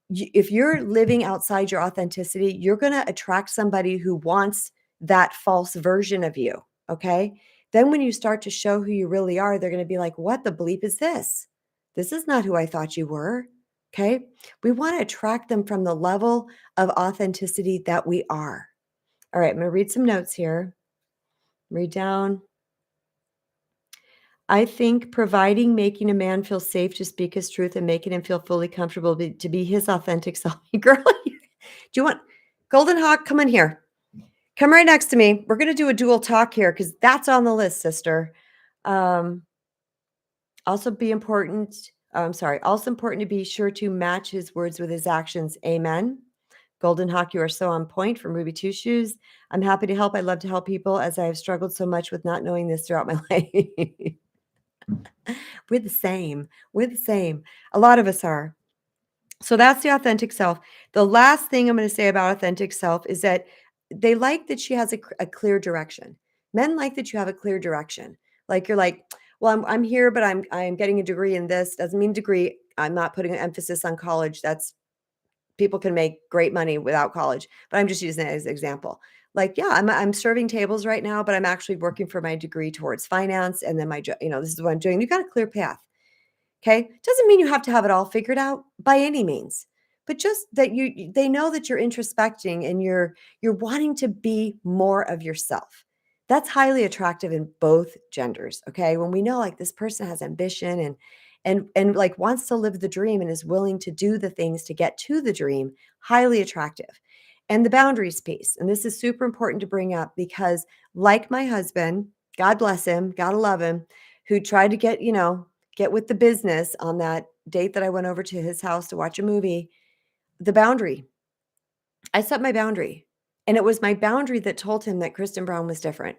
If you're living outside your authenticity, you're going to attract somebody who wants that false version of you. Okay. Then when you start to show who you really are, they're going to be like, what the bleep is this? This is not who I thought you were. Okay. We want to attract them from the level of authenticity that we are. All right. I'm going to read some notes here. Read down. I think making a man feel safe to speak his truth and making him feel fully comfortable to be his authentic self. Girl, do you want Golden Hawk? Come in here. Come right next to me. We're going to do a dual talk here because that's on the list, sister. Also important to be sure to match his words with his actions. Amen. Golden Hawk, you are so on point. From Ruby Two Shoes. I'm happy to help. I love to help people, as I have struggled so much with not knowing this throughout my life. We're the same. A lot of us are. So that's the authentic self. The last thing I'm going to say about authentic self is that they like that she has a clear direction. Men like that you have a clear direction. Like you're like, well, I'm here, but I'm getting a degree in this. Doesn't mean degree. I'm not putting an emphasis on college. People can make great money without college, but I'm just using that as an example. Like, yeah, I'm serving tables right now, but I'm actually working for my degree towards finance, and then this is what I'm doing. You got a clear path. Okay. Doesn't mean you have to have it all figured out by any means, but just that they know that you're introspecting and you're wanting to be more of yourself. That's highly attractive in both genders. Okay. When we know like this person has ambition and like wants to live the dream and is willing to do the things to get to the dream, highly attractive. And the boundaries piece. And this is super important to bring up because, like my husband, God bless him, gotta love him, who tried to get with the business on that date that I went over to his house to watch a movie, the boundary. I set my boundary. And it was my boundary that told him that Kristen Brown was different.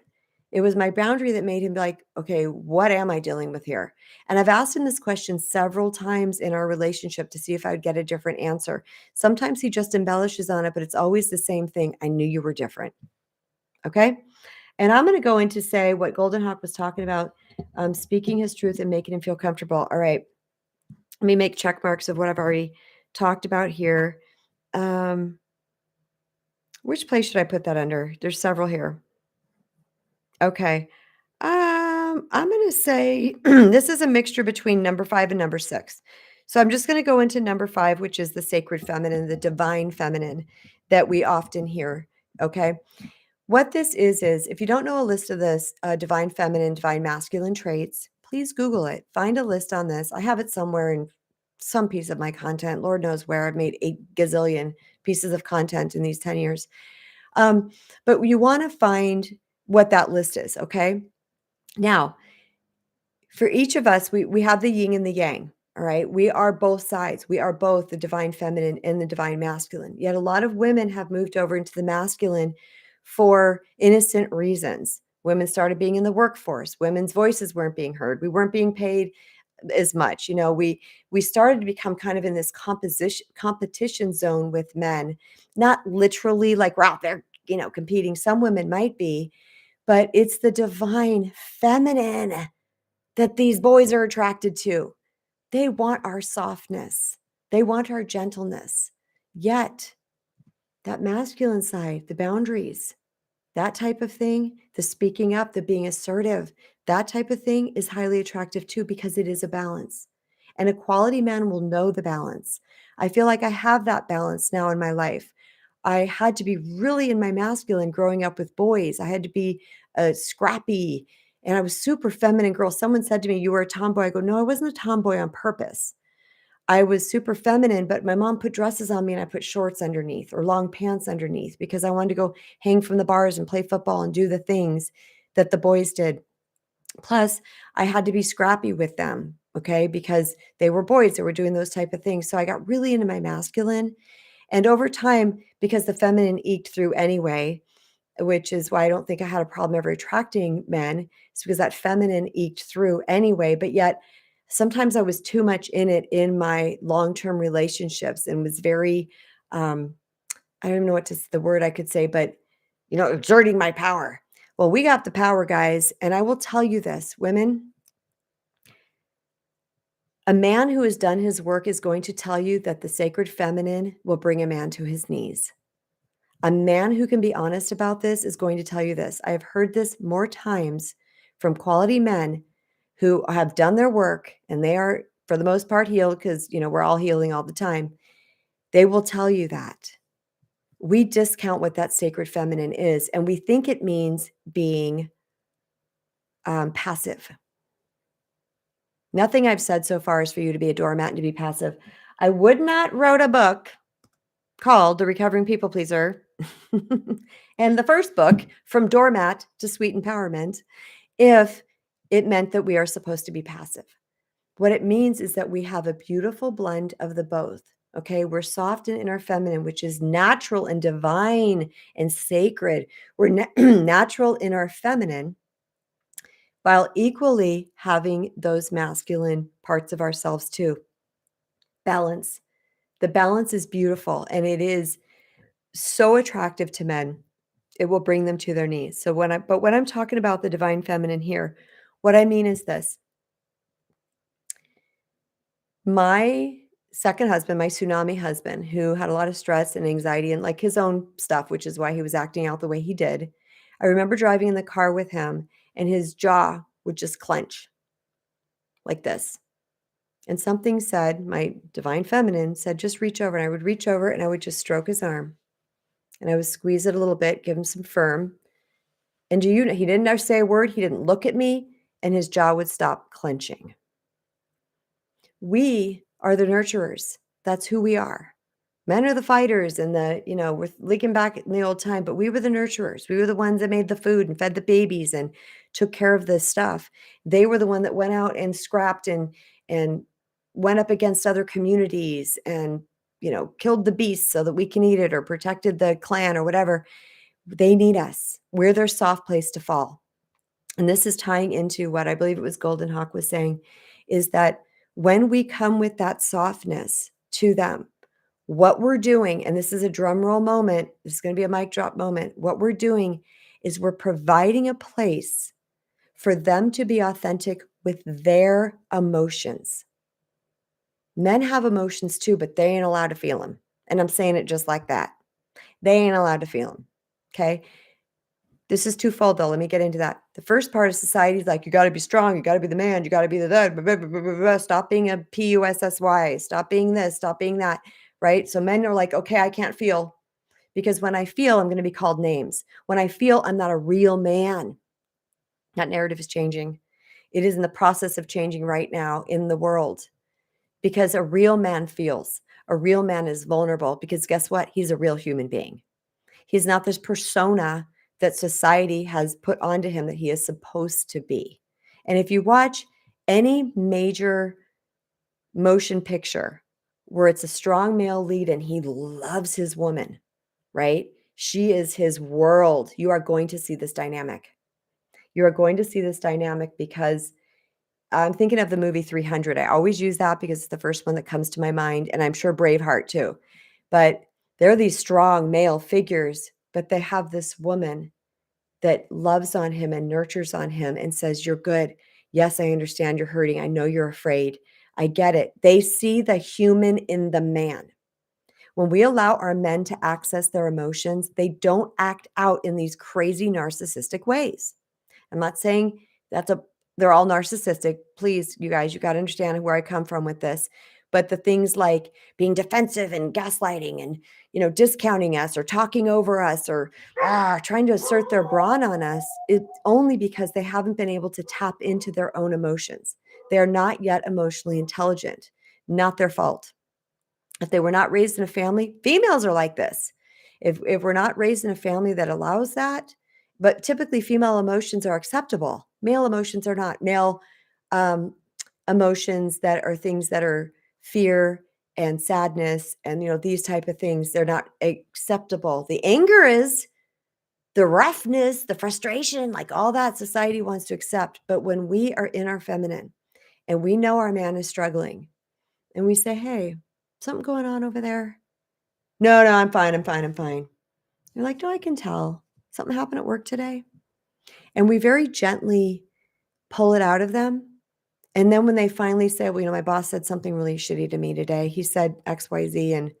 It was my boundary that made him be like, okay, what am I dealing with here? And I've asked him this question several times in our relationship to see if I would get a different answer. Sometimes he just embellishes on it, but it's always the same thing. I knew you were different. Okay. And I'm going to go into say what Golden Hawk was talking about, speaking his truth and making him feel comfortable. All right. Let me make check marks of what I've already talked about here. Which place should I put that under? There's several here. Okay. I'm going to say this is a mixture between number 5 and number 6. So I'm just going to go into number 5, which is the sacred feminine, the divine feminine that we often hear. Okay. What this is if you don't know a list of this divine feminine, divine masculine traits, please Google it. Find a list on this. I have it somewhere in some piece of my content. Lord knows where. I've made 8 gazillion pieces of content in these 10 years. Um, but you want to find what that list is, okay? Now, for each of us, we have the yin and the yang. All right. We are both sides. We are both the divine feminine and the divine masculine. Yet a lot of women have moved over into the masculine for innocent reasons. Women started being in the workforce. Women's voices weren't being heard. We weren't being paid as much. We started to become kind of in this competition zone with men, not literally like we're out there, competing. Some women might be, but it's the divine feminine that these boys are attracted to. They want our softness. They want our gentleness. Yet, that masculine side, the boundaries, that type of thing, the speaking up, the being assertive, that type of thing is highly attractive too because it is a balance. And a quality man will know the balance. I feel like I have that balance now in my life. I had to be really in my masculine growing up with boys. I had to be scrappy and I was super feminine girl. Someone said to me, "You were a tomboy." I go, "No, I wasn't a tomboy on purpose. I was super feminine, but my mom put dresses on me and I put shorts underneath or long pants underneath because I wanted to go hang from the bars and play football and do the things that the boys did. Plus, I had to be scrappy with them, okay, because they were boys that were doing those type of things. So I got really into my masculine. And over time, because the feminine eked through anyway, which is why I don't think I had a problem ever attracting men. It's because that feminine eked through anyway. But yet, sometimes I was too much in it in my long-term relationships and was very, I don't even know the word I could say, but exerting my power. Well, we got the power, guys. And I will tell you this, women, a man who has done his work is going to tell you that the sacred feminine will bring a man to his knees. A man who can be honest about this is going to tell you this. I have heard this more times from quality men who have done their work and they are, for the most part, healed because, we're all healing all the time. They will tell you that. We discount what that sacred feminine is, and we think it means being passive. Nothing I've said so far is for you to be a doormat and to be passive. I would not wrote a book called The Recovering People Pleaser. And the first book, From Doormat to Sweet Empowerment, if it meant that we are supposed to be passive. What it means is that we have a beautiful blend of the both. Okay, we're soft and in our feminine, which is natural and divine and sacred. We're natural in our feminine, while equally having those masculine parts of ourselves too. Balance. The balance is beautiful and it is so attractive to men. It will bring them to their knees. So when I'm talking about the divine feminine here, what I mean is this. My second husband, my tsunami husband, who had a lot of stress and anxiety and like his own stuff, which is why he was acting out the way he did. I remember driving in the car with him and his jaw would just clench like this. And something said, my divine feminine said, just reach over. And I would reach over and I would just stroke his arm. And I would squeeze it a little bit, give him some firm. And do you know, he didn't ever say a word. He didn't look at me and his jaw would stop clenching. We are the nurturers. That's who we are. Men are the fighters and we're leaking back in the old time, but we were the nurturers. We were the ones that made the food and fed the babies and took care of this stuff. They were the one that went out and scrapped and went up against other communities and, killed the beast so that we can eat it or protected the clan or whatever. They need us. We're their soft place to fall. And this is tying into what I believe it was Golden Hawk was saying, is that when we come with that softness to them, what we're doing, and this is a drum roll moment, this is going to be a mic drop moment. What we're doing is we're providing a place for them to be authentic with their emotions. Men have emotions too, but they ain't allowed to feel them. And I'm saying it just like that. They ain't allowed to feel them. Okay. This is twofold though. Let me get into that. The first part of society is like, you got to be strong. You got to be the man. You got to be the that. Blah, blah, blah, blah, blah. Stop being a pussy. Stop being this. Stop being that. Right. So men are like, okay, I can't feel because when I feel, I'm going to be called names. When I feel, I'm not a real man. That narrative is changing. It is in the process of changing right now in the world because a real man feels. A real man is vulnerable because guess what? He's a real human being. He's not this persona that society has put onto him that he is supposed to be. And if you watch any major motion picture where it's a strong male lead and he loves his woman, right? She is his world. You are going to see this dynamic. You are going to see this dynamic because I'm thinking of the movie 300. I always use that because it's the first one that comes to my mind, and I'm sure Braveheart too. But they're these strong male figures, but they have this woman that loves on him and nurtures on him and says, "You're good. Yes, I understand you're hurting. I know you're afraid. I get it." They see the human in the man. When we allow our men to access their emotions, they don't act out in these crazy narcissistic ways. I'm not saying that's a they're all narcissistic. Please, you guys, you got to understand where I come from with this. But the things like being defensive and gaslighting and discounting us or talking over us or trying to assert their brawn on us, it's only because they haven't been able to tap into their own emotions. They are not yet emotionally intelligent. Not their fault. If they were not raised in a family, females are like this. If we're not raised in a family that allows that, but typically female emotions are acceptable. Male emotions are not. Male um, emotions that are things that are fear and sadness and these type of things, they're not acceptable. The anger is, the roughness, the frustration, like all that society wants to accept. But when we are in our feminine and we know our man is struggling and we say, "Hey, something going on over there?" "No, no, I'm fine. I'm fine. I'm fine." You're like, "No, I can tell. Something happened at work today." And we very gently pull it out of them. And then when they finally say, "Well, my boss said something really shitty to me today. He said XYZ and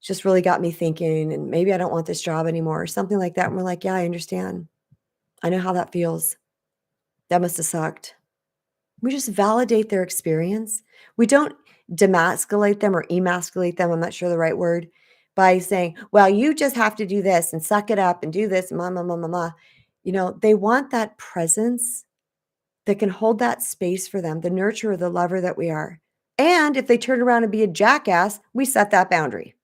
just really got me thinking, and maybe I don't want this job anymore," or something like that. And we're like, "Yeah, I understand. I know how that feels. That must have sucked." We just validate their experience. We don't demasculate them or emasculate them. I'm not sure the right word, by saying, "Well, you just have to do this and suck it up and do this, ma, ma, ma, ma, ma." They want that presence that can hold that space for them, the nurturer, the lover that we are. And if they turn around and be a jackass, we set that boundary.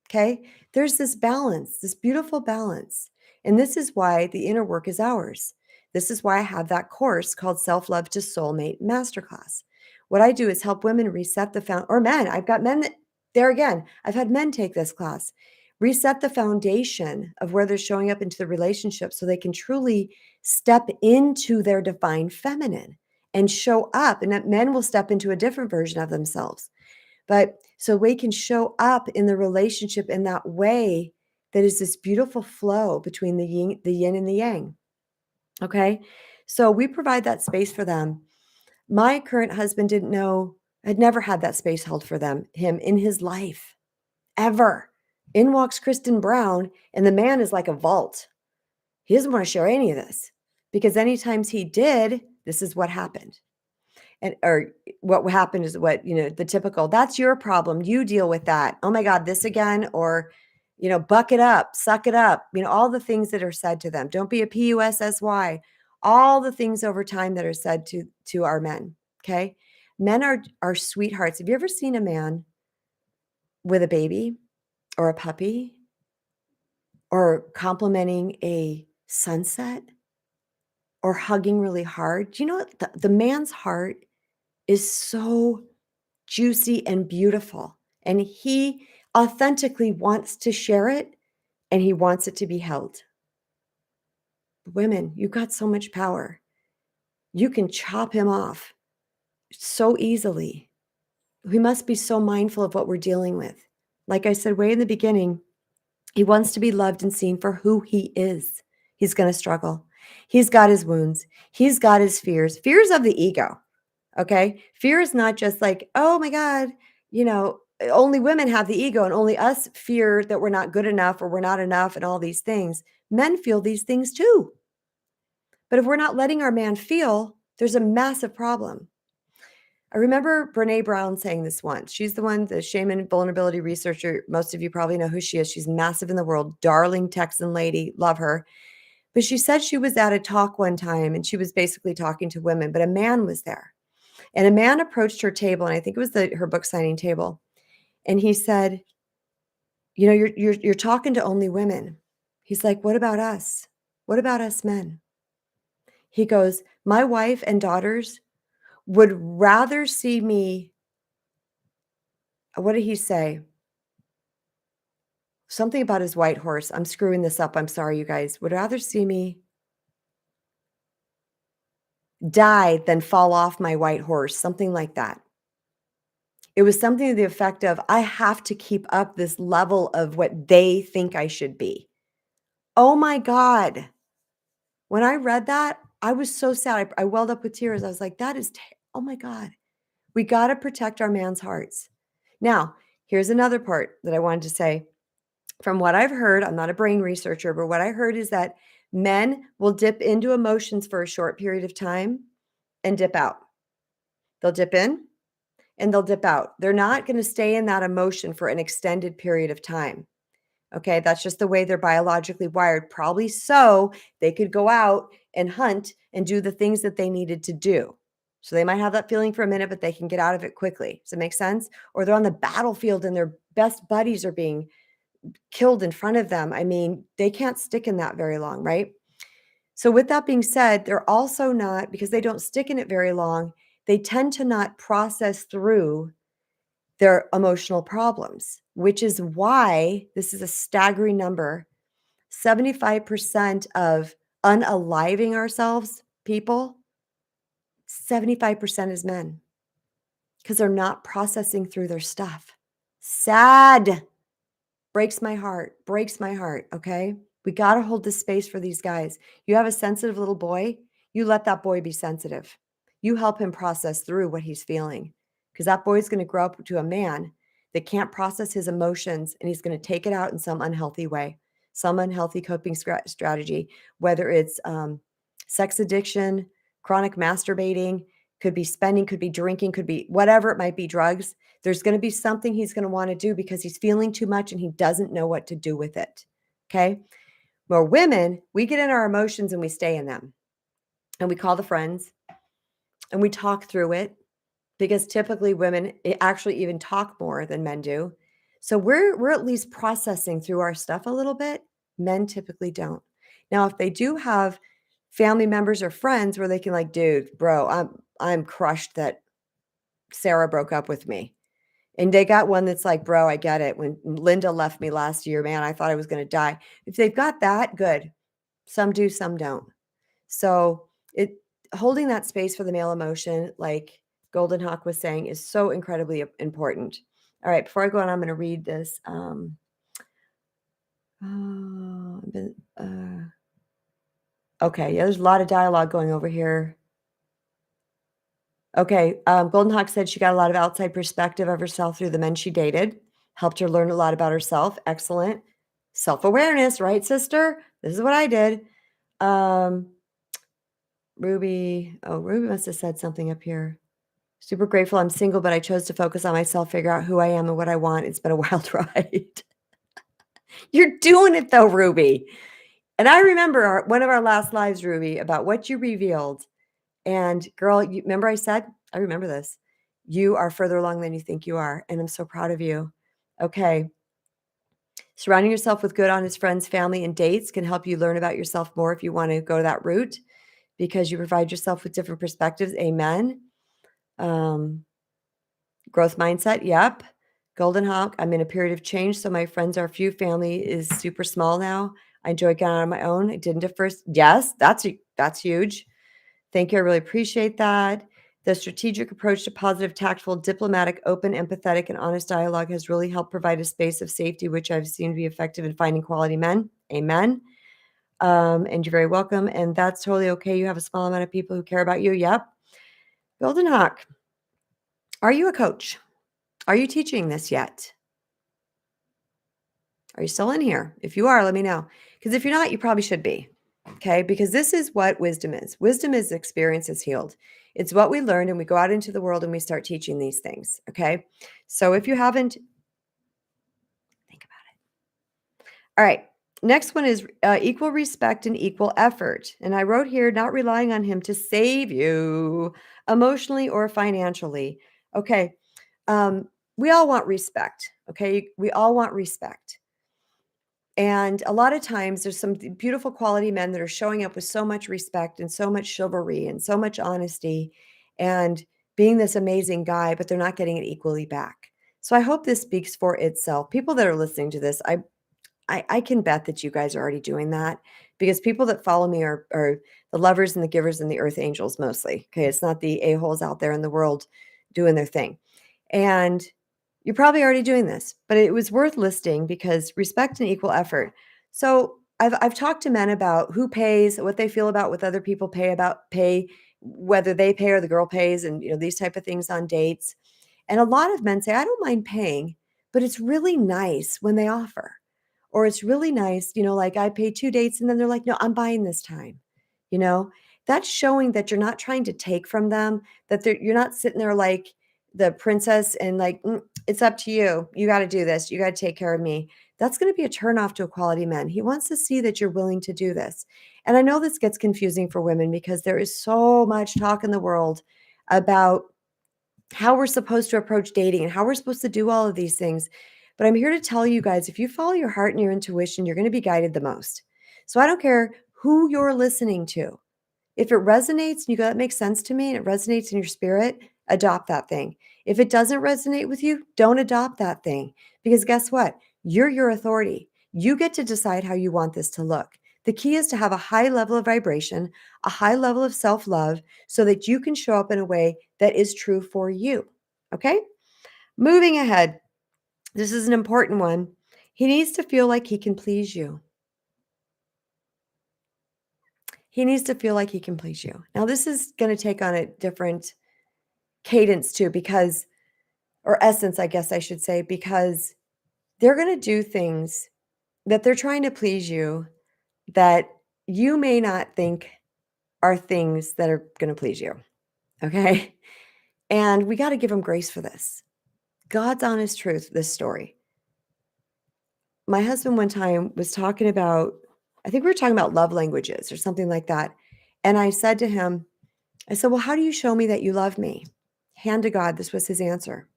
Okay. There's this balance, this beautiful balance. And this is why the inner work is ours. This is why I have that course called Self Love to Soulmate Masterclass. What I do is help women reset the or men. I've got men that, there again, I've had men take this class, reset the foundation of where they're showing up into the relationship so they can truly step into their divine feminine and show up. And that men will step into a different version of themselves. But so we can show up in the relationship in that way that is this beautiful flow between the yin and the yang. Okay. So we provide that space for them. My current husband didn't know, had never had that space held for him in his life, ever. In walks Kristen Brown, and the man is like a vault. He doesn't want to share any of this because any times he did, this is what happened. Or what happened is the typical, "That's your problem. You deal with that. Oh my God, this again." Or, "Buck it up, suck it up." All the things that are said to them. "Don't be a PUSSY." All the things over time that are said to our men. Okay. Men are sweethearts. Have you ever seen a man with a baby or a puppy or complimenting a sunset or hugging really hard? Do you know what the man's heart is so juicy and beautiful, and he authentically wants to share it, and he wants it to be held. Women, you've got so much power. You can chop him off so easily. We must be so mindful of what we're dealing with. Like I said way in the beginning, he wants to be loved and seen for who he is. He's going to struggle. He's got his wounds. He's got his fears of the ego. Okay. Fear is not just like, "Oh my God, only women have the ego and only us fear that we're not good enough or we're not enough and all these things." Men feel these things too. But if we're not letting our man feel, there's a massive problem. I remember Brene Brown saying this once. She's the shaman vulnerability researcher. Most of you probably know who she is. She's massive in the world, darling Texan lady, love her. But she said she was at a talk one time and she was basically talking to women, but a man was there. And a man approached her table, and I think it was her book signing table. And he said, you're talking to only women. He's like, what about us? What about us men? He goes, my wife and daughters would rather see me. What did he say? Something about his white horse. I'm screwing this up. I'm sorry, you guys. Would rather see me die than fall off my white horse. Something like that. It was something to the effect of, I have to keep up this level of what they think I should be. Oh my God. When I read that, I was so sad. I welled up with tears. I was like, oh my God. We got to protect our man's hearts. Now, here's another part that I wanted to say. From what I've heard, I'm not a brain researcher, but what I heard is that men will dip into emotions for a short period of time and dip out. They'll dip in and they'll dip out. They're not going to stay in that emotion for an extended period of time. Okay, that's just the way they're biologically wired. Probably so they could go out and hunt and do the things that they needed to do. So they might have that feeling for a minute, but they can get out of it quickly. Does it make sense? Or they're on the battlefield and their best buddies are being killed in front of them. I mean, they can't stick in that very long, right? So with that being said, they're also not, because they don't stick in it very long, they tend to not process through their emotional problems, which is why this is a staggering number. 75% of unaliving ourselves people, 75% is men, because they're not processing through their stuff. Sad. Breaks my heart. Breaks my heart. Okay. We got to hold this space for these guys. You have a sensitive little boy, you let that boy be sensitive. You help him process through what he's feeling, because that boy's going to grow up to a man that can't process his emotions, and he's going to take it out in some unhealthy way, some unhealthy coping strategy, whether it's sex addiction, chronic masturbating, could be spending, could be drinking, could be whatever it might be, drugs. There's going to be something he's going to want to do because he's feeling too much and he doesn't know what to do with it. Okay. Where women, we get in our emotions and we stay in them, and we call the friends and we talk through it, because typically women actually even talk more than men do. So we're at least processing through our stuff a little bit. Men typically don't. Now, if they do have family members or friends where they can, like, dude, bro, I'm crushed that Sarah broke up with me. And they got one that's like, bro, I get it. When Linda left me last year, man, I thought I was going to die. If they've got that, good. Some do, some don't. So holding that space for the male emotion, like Golden Hawk was saying, is so incredibly important. All right, before I go on, I'm going to read this. Okay, yeah, there's a lot of dialogue going over here. Okay, Golden Hawk said she got a lot of outside perspective of herself through the men she dated, helped her learn a lot about herself. Excellent. Self-awareness, right, sister? This is what I did. Ruby must have said something up here. Super grateful I'm single, but I chose to focus on myself, figure out who I am and what I want. It's been a wild ride. You're doing it though, Ruby. And I remember one of our last lives, Ruby, about what you revealed. And girl, you remember I remember this. You are further along than you think you are. And I'm so proud of you. Okay. Surrounding yourself with good, honest friends, family, and dates can help you learn about yourself more if you want to go that route, because you provide yourself with different perspectives. Amen. Growth mindset. Yep. Golden Hawk. I'm in a period of change, so my friends are few. Family is super small now. I enjoy getting out on my own. I didn't at first. Yes, that's huge. Thank you. I really appreciate that. The strategic approach to positive, tactful, diplomatic, open, empathetic, and honest dialogue has really helped provide a space of safety, which I've seen to be effective in finding quality men. Amen. And you're very welcome. And that's totally okay. You have a small amount of people who care about you. Yep. Golden Hawk. Are you a coach? Are you teaching this yet? Are you still in here? If you are, let me know. Because if you're not, you probably should be. Okay. Because this is what wisdom is. Wisdom is experiences healed. It's what we learn, and we go out into the world and we start teaching these things. Okay. So if you haven't, think about it. All right. Next one is equal respect and equal effort. And I wrote here, not relying on him to save you emotionally or financially. Okay. we all want respect, okay? We all want respect. And a lot of times there's some beautiful quality men that are showing up with so much respect and so much chivalry and so much honesty and being this amazing guy, but they're not getting it equally back. So I hope this speaks for itself. People that are listening to this, I can bet that you guys are already doing that because people that follow me are the lovers and the givers and the earth angels mostly. Okay. It's not the a-holes out there in the world doing their thing. And you're probably already doing this, but it was worth listing because respect and equal effort. So I've talked to men about who pays, what they feel about what other people pay, whether they pay or the girl pays, and these type of things on dates. And a lot of men say, I don't mind paying, but it's really nice when they offer. Or it's really nice, like I pay 2 dates and then they're like, "No, I'm buying this time." You know? That's showing that you're not trying to take from them, that you're not sitting there like the princess and like, "It's up to you. You gotta do this. You gotta take care of me." That's gonna be a turnoff to a quality man. He wants to see that you're willing to do this. And I know this gets confusing for women because there is so much talk in the world about how we're supposed to approach dating and how we're supposed to do all of these things. But I'm here to tell you guys, if you follow your heart and your intuition, you're going to be guided the most. So I don't care who you're listening to. If it resonates and you go, that makes sense to me and it resonates in your spirit, adopt that thing. If it doesn't resonate with you, don't adopt that thing. Because guess what? You're your authority. You get to decide how you want this to look. The key is to have a high level of vibration, a high level of self love, so that you can show up in a way that is true for you. Okay? Moving ahead, this is an important one. He needs to feel like he can please you. He needs to feel like he can please you. Now, this is going to take on a different cadence too, because, or essence, I guess I should say, because they're going to do things that they're trying to please you that you may not think are things that are going to please you. Okay. And we got to give them grace for this. God's honest truth, this story. My husband one time was talking about, I think we were talking about love languages or something like that. And I said to him, I said, well, how do you show me that you love me? Hand to God, this was his answer.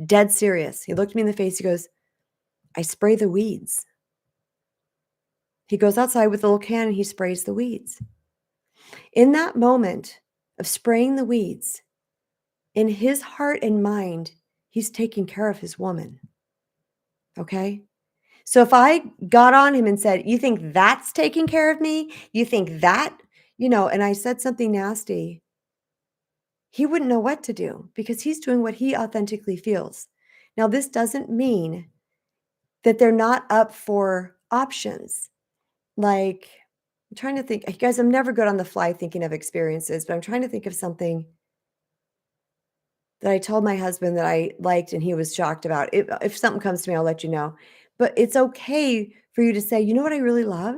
Dead serious. He looked me in the face. He goes, I spray the weeds. He goes outside with a little can and he sprays the weeds. In that moment of spraying the weeds, in his heart and mind, he's taking care of his woman. Okay? So if I got on him and said, you think that's taking care of me? You think that, and I said something nasty, he wouldn't know what to do because he's doing what he authentically feels. Now, this doesn't mean that they're not up for options. Like, I'm trying to think, guys, I'm never good on the fly thinking of experiences, but I'm trying to think of something that I told my husband that I liked and he was shocked about. If something comes to me, I'll let you know. But it's okay for you to say, you know what I really love?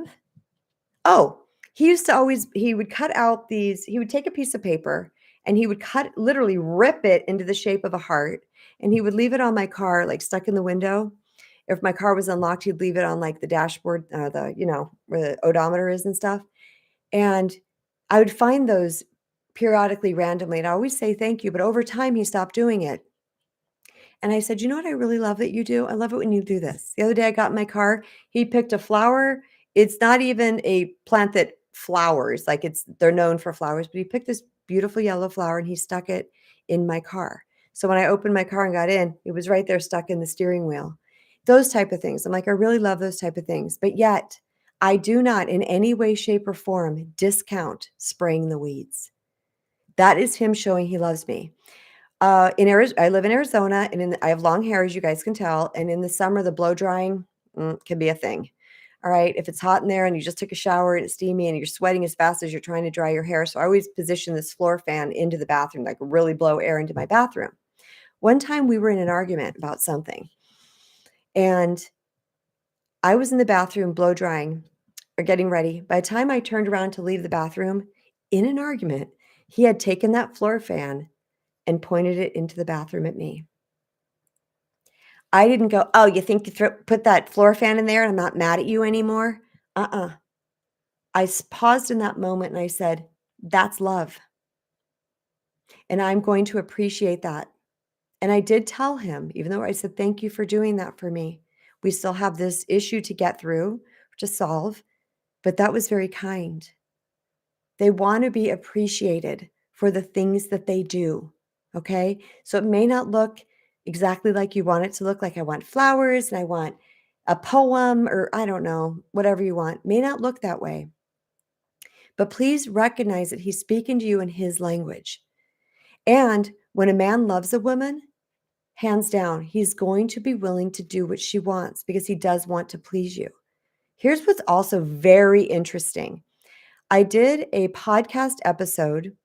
Oh, he would cut out he would take a piece of paper and he would literally rip it into the shape of a heart. And he would leave it on my car, like stuck in the window. If my car was unlocked, he'd leave it on like the dashboard, where the odometer is and stuff. And I would find those periodically randomly. And I always say thank you. But over time, he stopped doing it. And I said, "You know what I really love that you do? I love it when you do this." The other day I got in my car, he picked a flower. It's not even a plant that flowers, like they're known for flowers, but he picked this beautiful yellow flower and he stuck it in my car. So when I opened my car and got in, it was right there stuck in the steering wheel. Those type of things. I'm like, I really love those type of things. But yet, I do not in any way, shape, or form discount spraying the weeds. That is him showing he loves me. I live in Arizona, and I have long hair, as you guys can tell, and in the summer, the blow drying, can be a thing. All right, if it's hot in there and you just took a shower and it's steamy and you're sweating as fast as you're trying to dry your hair, so I always position this floor fan into the bathroom, like really blow air into my bathroom. One time we were in an argument about something, and I was in the bathroom blow drying or getting ready. By the time I turned around to leave the bathroom, in an argument, he had taken that floor fan and pointed it into the bathroom at me. I didn't go, "Oh, you think you put that floor fan in there and I'm not mad at you anymore?" Uh-uh. Paused in that moment and I said, "That's love, and I'm going to appreciate that, And I did tell him, even though I said, thank you for doing that for me. We still have this issue to get through, to solve, but that was very kind. They want to be appreciated for the things that they do. Okay. So it may not look exactly like you want it to look like. I want flowers and I want a poem or I don't know, whatever you want. May not look that way. But please recognize that he's speaking to you in his language. And when a man loves a woman, hands down, he's going to be willing to do what she wants because he does want to please you. Here's what's also very interesting. I did a podcast episode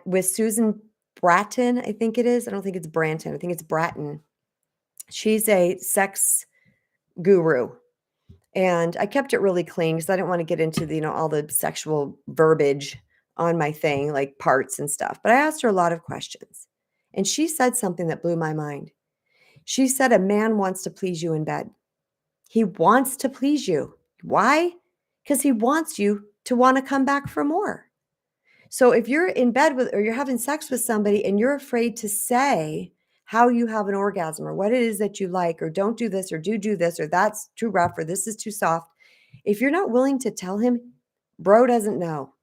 with Susan Bratton, I think it is. I don't think it's Branton. I think it's Bratton. She's a sex guru. And I kept it really clean because I didn't want to get into the, all the sexual verbiage on my thing, like parts and stuff. But I asked her a lot of questions. And she said something that blew my mind. She said a man wants to please you in bed. He wants to please you. Why? Because he wants you to want to come back for more. So if you're in bed with, or you're having sex with somebody and you're afraid to say how you have an orgasm or what it is that you like, or don't do this, or do this, or that's too rough, or this is too soft. If you're not willing to tell him, bro doesn't know.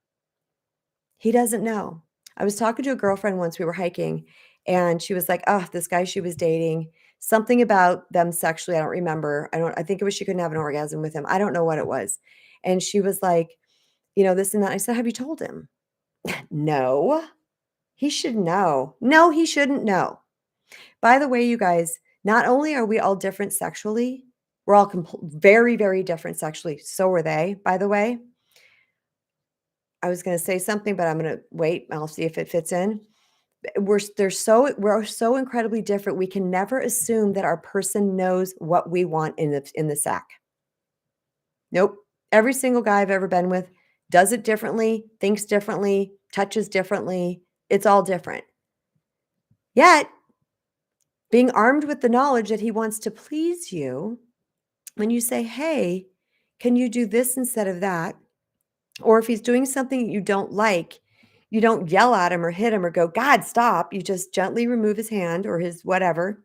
He doesn't know. I was talking to a girlfriend once, we were hiking, and she was like, oh, this guy she was dating, something about them sexually. I don't remember. I think it was she couldn't have an orgasm with him. I don't know what it was. And she was like, this and that. I said, have you told him? No, he should know. No, he shouldn't know. By the way, you guys, not only are we all different sexually, we're all very, very different sexually. So are they, by the way. I was going to say something, but I'm going to wait. I'll see if it fits in. We're so incredibly different. We can never assume that our person knows what we want in the sack. Nope. Every single guy I've ever been with does it differently, thinks differently, touches differently. It's all different. Yet, being armed with the knowledge that he wants to please you, when you say, hey, can you do this instead of that? Or if he's doing something you don't like, you don't yell at him or hit him or go, God, stop. You just gently remove his hand or his whatever.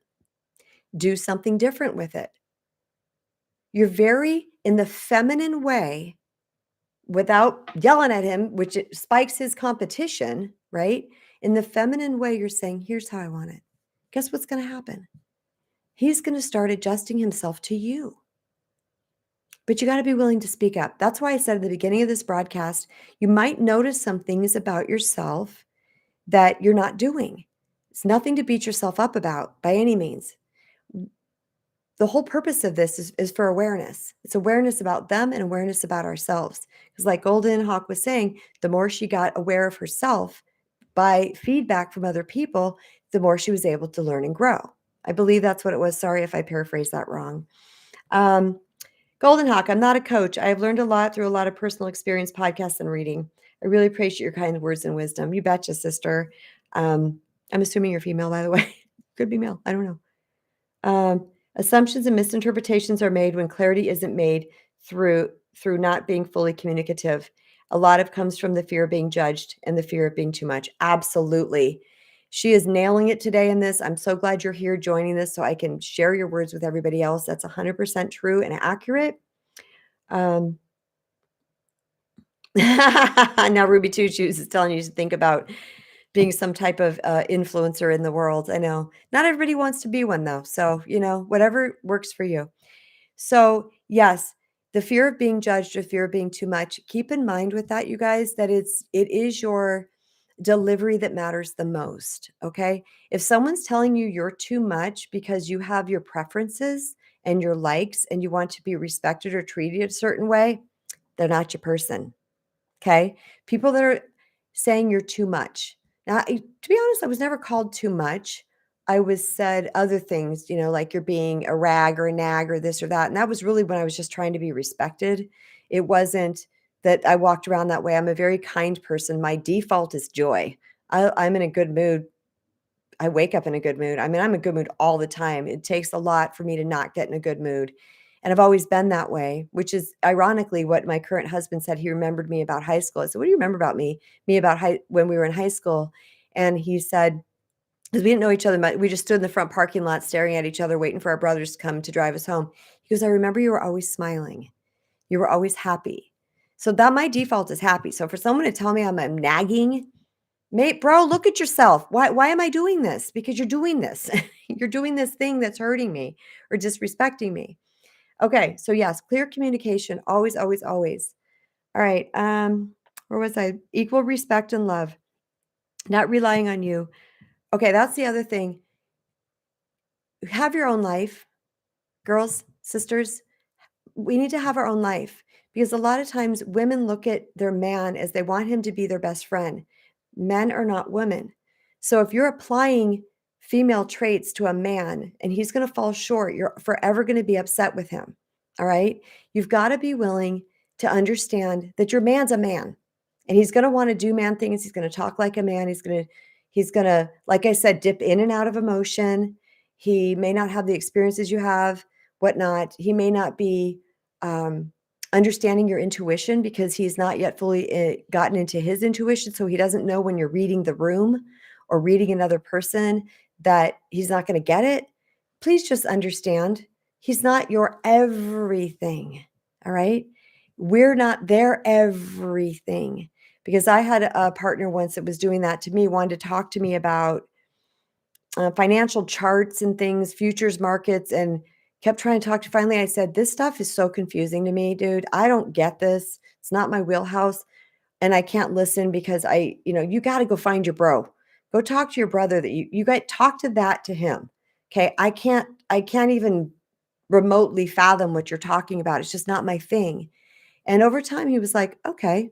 Do something different with it. You're very in the feminine way without yelling at him, which it spikes his competition, right? In the feminine way, you're saying, here's how I want it. Guess what's going to happen? He's going to start adjusting himself to you. But you got to be willing to speak up. That's why I said at the beginning of this broadcast, you might notice some things about yourself that you're not doing. It's nothing to beat yourself up about by any means. The whole purpose of this is for awareness. It's awareness about them and awareness about ourselves. Because like Golden Hawk was saying, the more she got aware of herself by feedback from other people, the more she was able to learn and grow. I believe that's what it was. Sorry if I paraphrased that wrong. Golden Hawk, I'm not a coach. I've learned a lot through a lot of personal experience, podcasts, and reading. I really appreciate your kind words and wisdom. You betcha, sister. I'm assuming you're female, by the way. Could be male. I don't know. Assumptions and misinterpretations are made when clarity isn't made through not being fully communicative. A lot of comes from the fear of being judged and the fear of being too much. Absolutely. She is nailing it today in this. I'm so glad you're here joining this so I can share your words with everybody else. That's 100% true and accurate. Now Ruby Two Shoes is telling you to think about being some type of influencer in the world. I know not everybody wants to be one though. So, whatever works for you. So yes, the fear of being judged or fear of being too much, keep in mind with that, you guys, that it is your delivery that matters the most. Okay. If someone's telling you you're too much because you have your preferences and your likes and you want to be respected or treated a certain way, they're not your person. Okay. People that are saying you're too much. Now, to be honest, I was never called too much. I was said other things, like you're being a rag or a nag or this or that. And that was really when I was just trying to be respected. It wasn't that I walked around that way. I'm a very kind person. My default is joy. I'm in a good mood. I wake up in a good mood. I mean, I'm in a good mood all the time. It takes a lot for me to not get in a good mood. And I've always been that way, which is ironically what my current husband said. He remembered me about high school. I said, what do you remember about me? When we were in high school? And he said, because we didn't know each other much. We just stood in the front parking lot staring at each other, waiting for our brothers to come to drive us home. He goes, "I remember you were always smiling. You were always happy." So that my default is happy. So for someone to tell me I'm nagging, mate, bro, look at yourself. Why am I doing this? Because you're doing this. You're doing this thing that's hurting me or disrespecting me. Okay, so yes, clear communication, always, always, always. All right, where was I? Equal respect and love, not relying on you. Okay, that's the other thing. Have your own life, girls, sisters. We need to have our own life because a lot of times women look at their man as they want him to be their best friend. Men are not women. So if you're applying female traits to a man and he's going to fall short, you're forever going to be upset with him. All right. You've got to be willing to understand that your man's a man and he's going to want to do man things. He's going to talk like a man. He's going to, like I said, dip in and out of emotion. He may not have the experiences you have, whatnot. He may not be um, understanding your intuition because he's not yet fully gotten into his intuition. So he doesn't know when you're reading the room or reading another person that he's not going to get it. Please just understand he's not your everything. All right. We're not their everything because I had a partner once that was doing that to me, wanted to talk to me about financial charts and things, futures markets, and kept trying to talk to. Finally, I said, "This stuff is so confusing to me, dude. I don't get this. It's not my wheelhouse, and I can't listen because you got to go find your bro. Go talk to your brother that you got talk to that to him. Okay, I can't even remotely fathom what you're talking about. It's just not my thing." And over time, he was like, "Okay."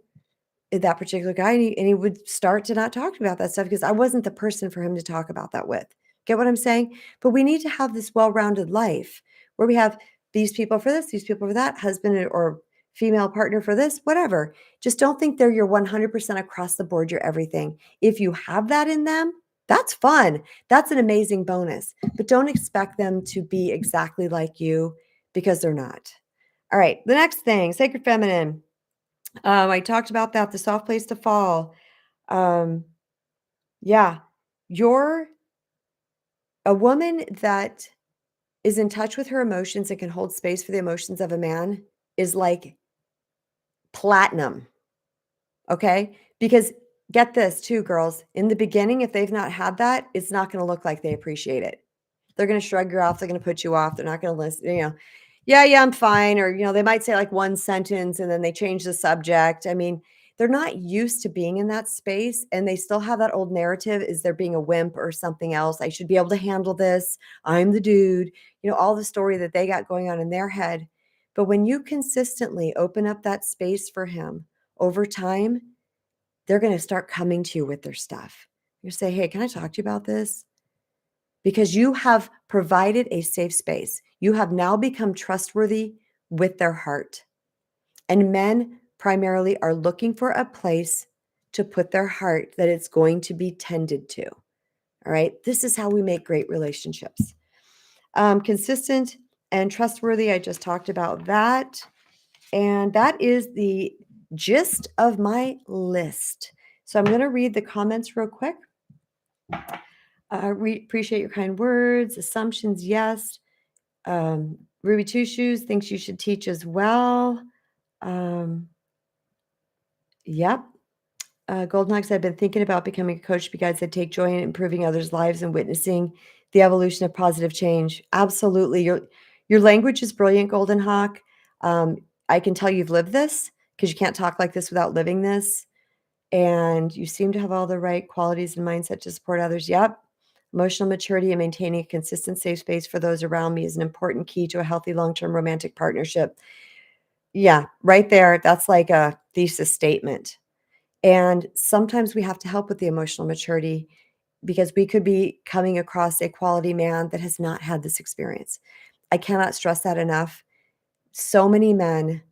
That particular guy, and he would start to not talk about that stuff because I wasn't the person for him to talk about that with. Get what I'm saying? But we need to have this well-rounded life where we have these people for this, these people for that, husband or female partner for this, whatever. Just don't think they're your 100% across the board, your everything. If you have that in them, that's fun. That's an amazing bonus. But don't expect them to be exactly like you because they're not. All right, the next thing, sacred feminine. I talked about that, the soft place to fall. Um, yeah, you're a woman that is in touch with her emotions and can hold space for the emotions of a man is like platinum. Okay. Because get this too, girls, in the beginning, if they've not had that, it's not going to look like they appreciate it. They're going to shrug you off. They're going to put you off. They're not going to listen, yeah, yeah, I'm fine. Or, they might say like one sentence and then they change the subject. I mean, they're not used to being in that space and they still have that old narrative is they're being a wimp or something else. I should be able to handle this. I'm the dude, all the story that they got going on in their head. But when you consistently open up that space for him over time, they're going to start coming to you with their stuff. You say, "Hey, can I talk to you about this?" Because you have provided a safe space. You have now become trustworthy with their heart. And men primarily are looking for a place to put their heart that it's going to be tended to. All right. This is how we make great relationships. Consistent and trustworthy. I just talked about that. And that is the gist of my list. So I'm going to read the comments real quick. Appreciate your kind words. Assumptions, yes. Ruby Two Shoes thinks you should teach as well. Yep. Golden Hawks, I've been thinking about becoming a coach because I take joy in improving others' lives and witnessing the evolution of positive change. Absolutely. Your language is brilliant, Golden Hawk. I can tell you've lived this because you can't talk like this without living this. And you seem to have all the right qualities and mindset to support others. Yep. Emotional maturity and maintaining a consistent safe space for those around me is an important key to a healthy long-term romantic partnership. Yeah, right there. That's like a thesis statement. And sometimes we have to help with the emotional maturity because we could be coming across a quality man that has not had this experience. I cannot stress that enough. So many men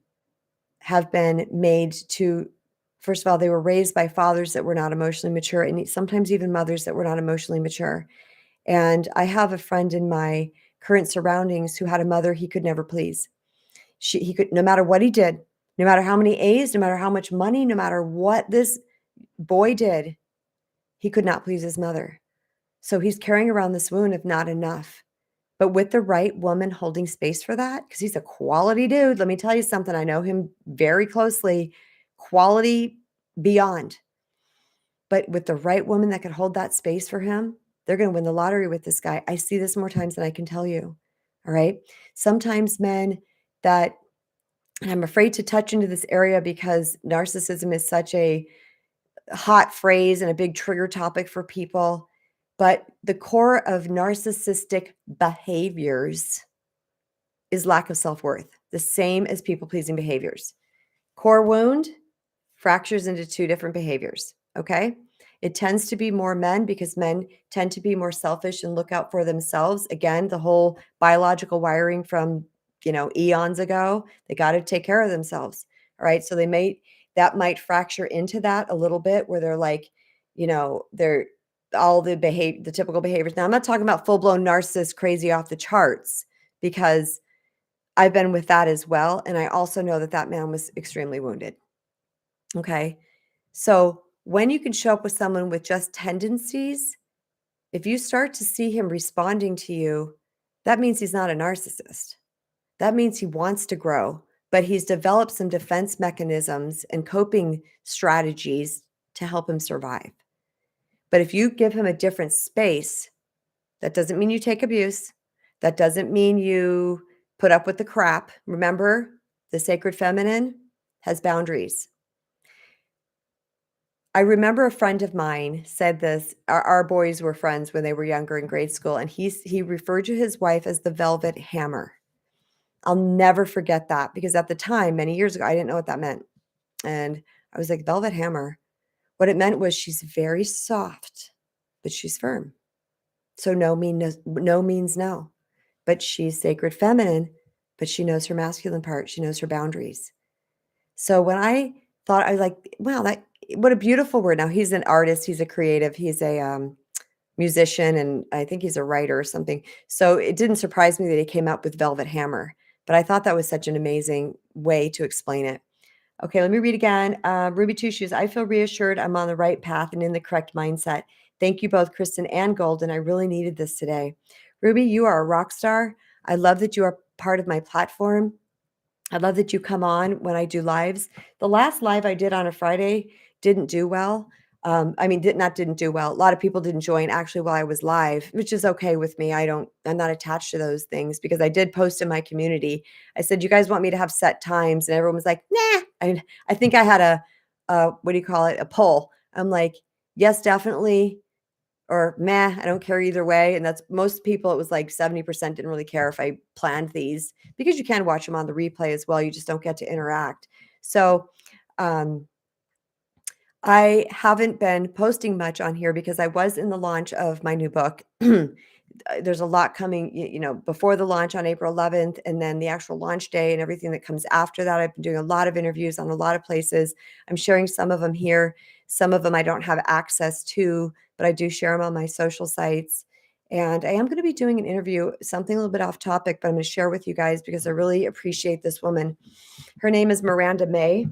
have been made to, first of all, they were raised by fathers that were not emotionally mature and sometimes even mothers that were not emotionally mature. And I have a friend in my current surroundings who had a mother he could never please. He could, no matter what he did, no matter how many A's, no matter how much money, no matter what this boy did, he could not please his mother. So he's carrying around this wound of not enough. But with the right woman holding space for that, because he's a quality dude, let me tell you something. I know him very closely, quality beyond. But with the right woman that could hold that space for him, they're going to win the lottery with this guy. I see this more times than I can tell you. All right. Sometimes men that, and I'm afraid to touch into this area because narcissism is such a hot phrase and a big trigger topic for people. But the core of narcissistic behaviors is lack of self worth, the same as people pleasing behaviors. Core wound fractures into two different behaviors. Okay. It tends to be more men because men tend to be more selfish and look out for themselves. Again, the whole biological wiring from, eons ago, they got to take care of themselves. All right. So that might fracture into that a little bit where they're like, they're all the typical behaviors. Now, I'm not talking about full blown narcissist crazy off the charts because I've been with that as well. And I also know that man was extremely wounded. Okay. So when you can show up with someone with just tendencies, if you start to see him responding to you, that means he's not a narcissist. That means he wants to grow, but he's developed some defense mechanisms and coping strategies to help him survive. But if you give him a different space, that doesn't mean you take abuse. That doesn't mean you put up with the crap. Remember, the sacred feminine has boundaries. I remember a friend of mine said this. Our boys were friends when they were younger in grade school, and he referred to his wife as the velvet hammer. I'll never forget that because at the time, many years ago, I didn't know what that meant. And I was like, velvet hammer. What it meant was she's very soft, but she's firm. So no means no. But she's sacred feminine, but she knows her masculine part. She knows her boundaries. So when I thought, I was like, wow, what a beautiful word. Now he's an artist, he's a creative, he's a musician, and I think he's a writer or something. So it didn't surprise me that he came up with velvet hammer, but I thought that was such an amazing way to explain it. Okay, let me read again. Ruby Two Shoes, I feel reassured I'm on the right path and in the correct mindset. Thank you both, Kristen and Golden. I really needed this today. Ruby, you are a rock star. I love that you are part of my platform. I love that you come on when I do lives. The last live I did on a Friday didn't do well. Didn't do well. A lot of people didn't join actually while I was live, which is okay with me. I'm not attached to those things because I did post in my community. I said, you guys want me to have set times? And everyone was like, nah. I think I had a poll. I'm like, yes, definitely. Or meh, I don't care either way. And that's most people, it was like 70% didn't really care if I planned these because you can watch them on the replay as well. You just don't get to interact. So I haven't been posting much on here because I was in the launch of my new book. There's a lot coming, before the launch on April 11th, and then the actual launch day and everything that comes after that. I've been doing a lot of interviews on a lot of places. I'm sharing some of them here. Some of them I don't have access to, but I do share them on my social sites. And I am going to be doing an interview, something a little bit off topic, but I'm going to share with you guys because I really appreciate this woman. Her name is Miranda May,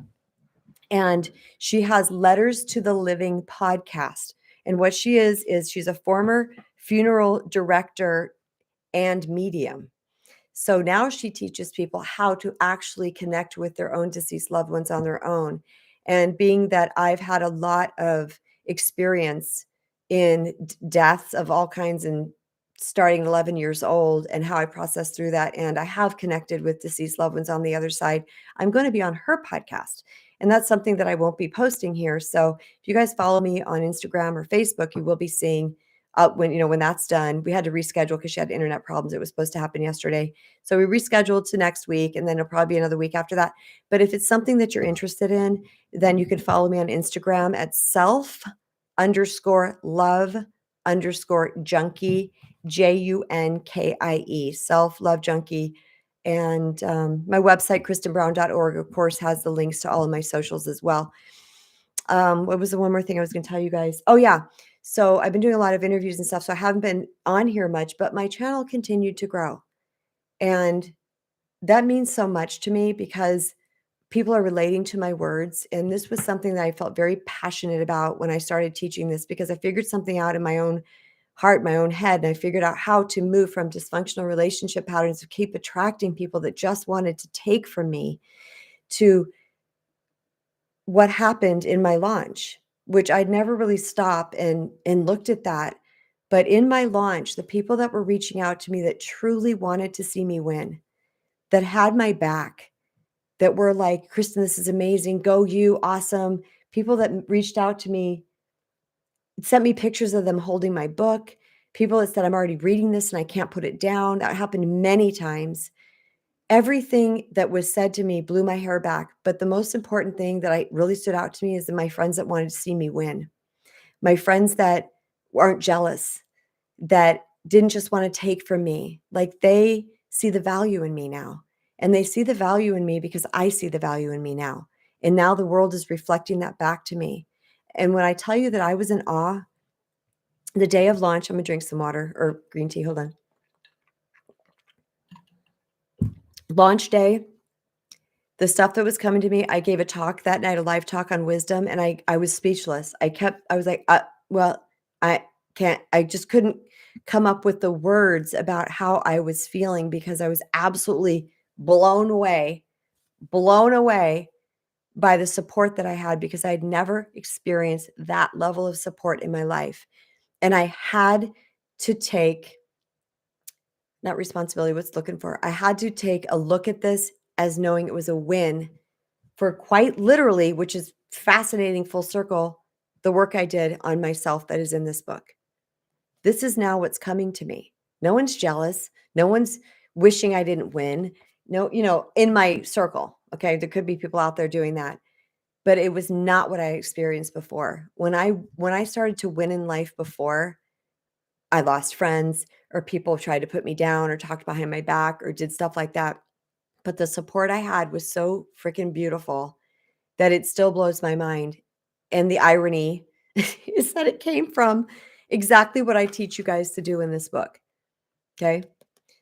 and she has Letters to the Living podcast. And what she is she's a former funeral director and medium. So now she teaches people how to actually connect with their own deceased loved ones on their own. And being that I've had a lot of experience in deaths of all kinds and starting at 11 years old and how I processed through that, and I have connected with deceased loved ones on the other side, I'm going to be on her podcast. And that's something that I won't be posting here. So if you guys follow me on Instagram or Facebook, you will be seeing when that's done. We had to reschedule because she had internet problems. It was supposed to happen yesterday. So we rescheduled to next week, and then it'll probably be another week after that. But if it's something that you're interested in, then you can follow me on Instagram at self_love_junkie, JUNKIE, self-love junkie. And my website, kristenbrown.org, of course, has the links to all of my socials as well. What was the one more thing I was going to tell you guys? Oh, yeah. So I've been doing a lot of interviews and stuff, so I haven't been on here much, but my channel continued to grow. And that means so much to me because people are relating to my words. And this was something that I felt very passionate about when I started teaching this because I figured something out in my own heart, my own head. And I figured out how to move from dysfunctional relationship patterns of keep attracting people that just wanted to take from me to what happened in my launch, which I'd never really stopped and looked at that. But in my launch, the people that were reaching out to me that truly wanted to see me win, that had my back, that were like, Kristen, this is amazing. Go you, awesome. People that reached out to me, sent me pictures of them holding my book. People that said, I'm already reading this and I can't put it down. That happened many times. Everything that was said to me blew my hair back. But the most important thing that I really stood out to me is that my friends that wanted to see me win, my friends that aren't jealous, that didn't just want to take from me. Like they see the value in me now. And they see the value in me because I see the value in me now. And now the world is reflecting that back to me. And when I tell you that I was in awe, the day of launch, I'm going to drink some water or green tea. Hold on. Launch day, the stuff that was coming to me, I gave a talk that night, a live talk on wisdom, and I was speechless. I was like, well, I I just couldn't come up with the words about how I was feeling because I was absolutely blown away by the support that I had because I'd never experienced that level of support in my life. And I had to take not responsibility, what's looking for. I had to take a look at this as knowing it was a win for quite literally, which is fascinating full circle, the work I did on myself that is in this book. This is now what's coming to me. No one's jealous. No one's wishing I didn't win. No, in my circle. Okay. There could be people out there doing that. But it was not what I experienced before. When I started to win in life before, I lost friends or people tried to put me down or talked behind my back or did stuff like that. But the support I had was so freaking beautiful that it still blows my mind. And the irony is that it came from exactly what I teach you guys to do in this book. Okay.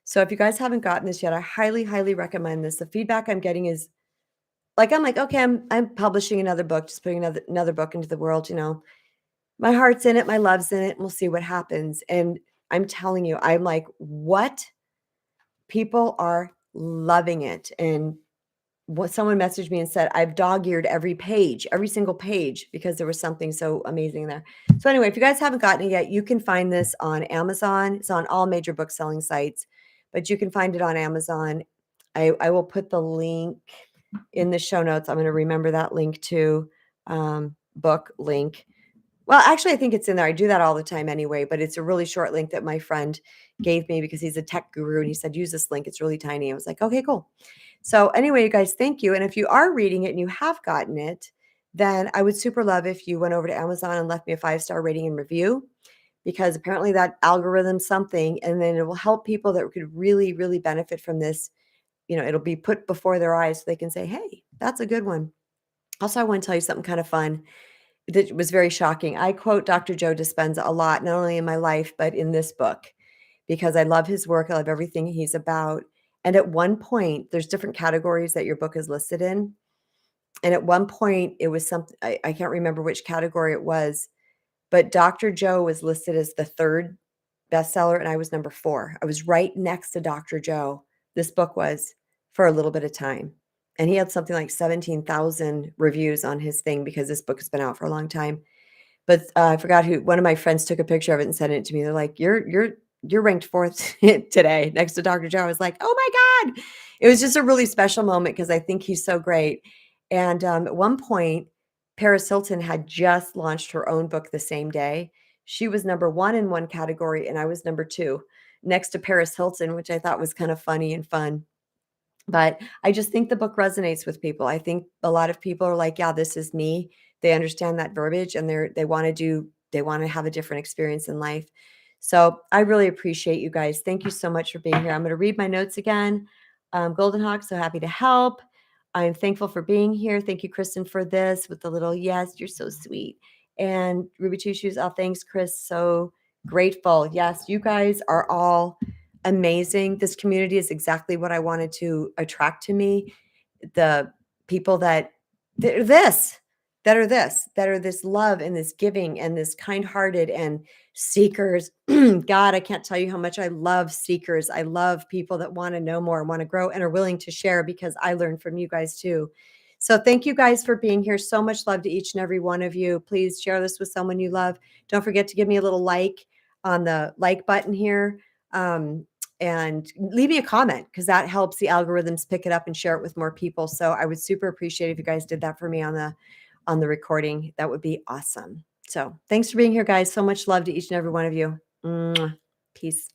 So if you guys haven't gotten this yet, I highly, highly recommend this. The feedback I'm getting is like, I'm like, okay, I'm publishing another book, just putting another book into the world, My heart's in it, my love's in it, and we'll see what happens. And I'm telling you, I'm like, what? People are loving it. And what someone messaged me and said, I've dog-eared every page, every single page, because there was something so amazing there. So anyway, if you guys haven't gotten it yet, you can find this on Amazon. It's on all major book selling sites, but you can find it on Amazon. I will put the link in the show notes. I'm going to remember that link too. Book link. Well, actually, I think it's in there. I do that all the time anyway, but it's a really short link that my friend gave me because he's a tech guru and he said, use this link. It's really tiny. I was like, okay, cool. So anyway, you guys, thank you. And if you are reading it and you have gotten it, then I would super love if you went over to Amazon and left me a 5-star rating and review, because apparently that algorithm something, and then it will help people that could really, really benefit from this. It'll be put before their eyes so they can say, hey, that's a good one. Also, I want to tell you something kind of fun that was very shocking. I quote Dr. Joe Dispenza a lot, not only in my life, but in this book, because I love his work. I love everything he's about. And at one point, there's different categories that your book is listed in. And at one point, it was something, I can't remember which category it was, but Dr. Joe was listed as the third bestseller, and I was number 4. I was right next to Dr. Joe. This book was for a little bit of time. And he had something like 17,000 reviews on his thing because this book has been out for a long time. But I forgot who. One of my friends took a picture of it and sent it to me. They're like, "You're ranked 4th today next to Dr. Joe." I was like, "Oh my god!" It was just a really special moment because I think he's so great. And at one point, Paris Hilton had just launched her own book the same day. She was number 1 in one category, and I was number 2, next to Paris Hilton, which I thought was kind of funny and fun. But I just think the book resonates with people. I think a lot of people are like, yeah, this is me. They understand that verbiage and they want to have a different experience in life. So I really appreciate you guys. Thank you so much for being here. I'm going to read my notes again. Golden Hawk, so happy to help. I'm thankful for being here. Thank you, Kristen, for this with the little yes, you're so sweet. And Ruby Two Shoes, oh, thanks, Chris. So grateful. Yes, you guys are all amazing. This community is exactly what I wanted to attract to me. The people that they're this. that are this love and this giving and this kind-hearted and seekers. God, I can't tell you how much I love seekers. I love people that want to know more, want to grow, and are willing to share, because I learn from you guys too. So thank you guys for being here. So much love to each and every one of you. Please share this with someone you love. Don't forget to give me a little like on the like button here. And leave me a comment, because that helps the algorithms pick it up and share it with more people. So I would super appreciate if you guys did that for me on the recording. That would be awesome. So thanks for being here, guys. So much love to each and every one of you. Mwah. Peace.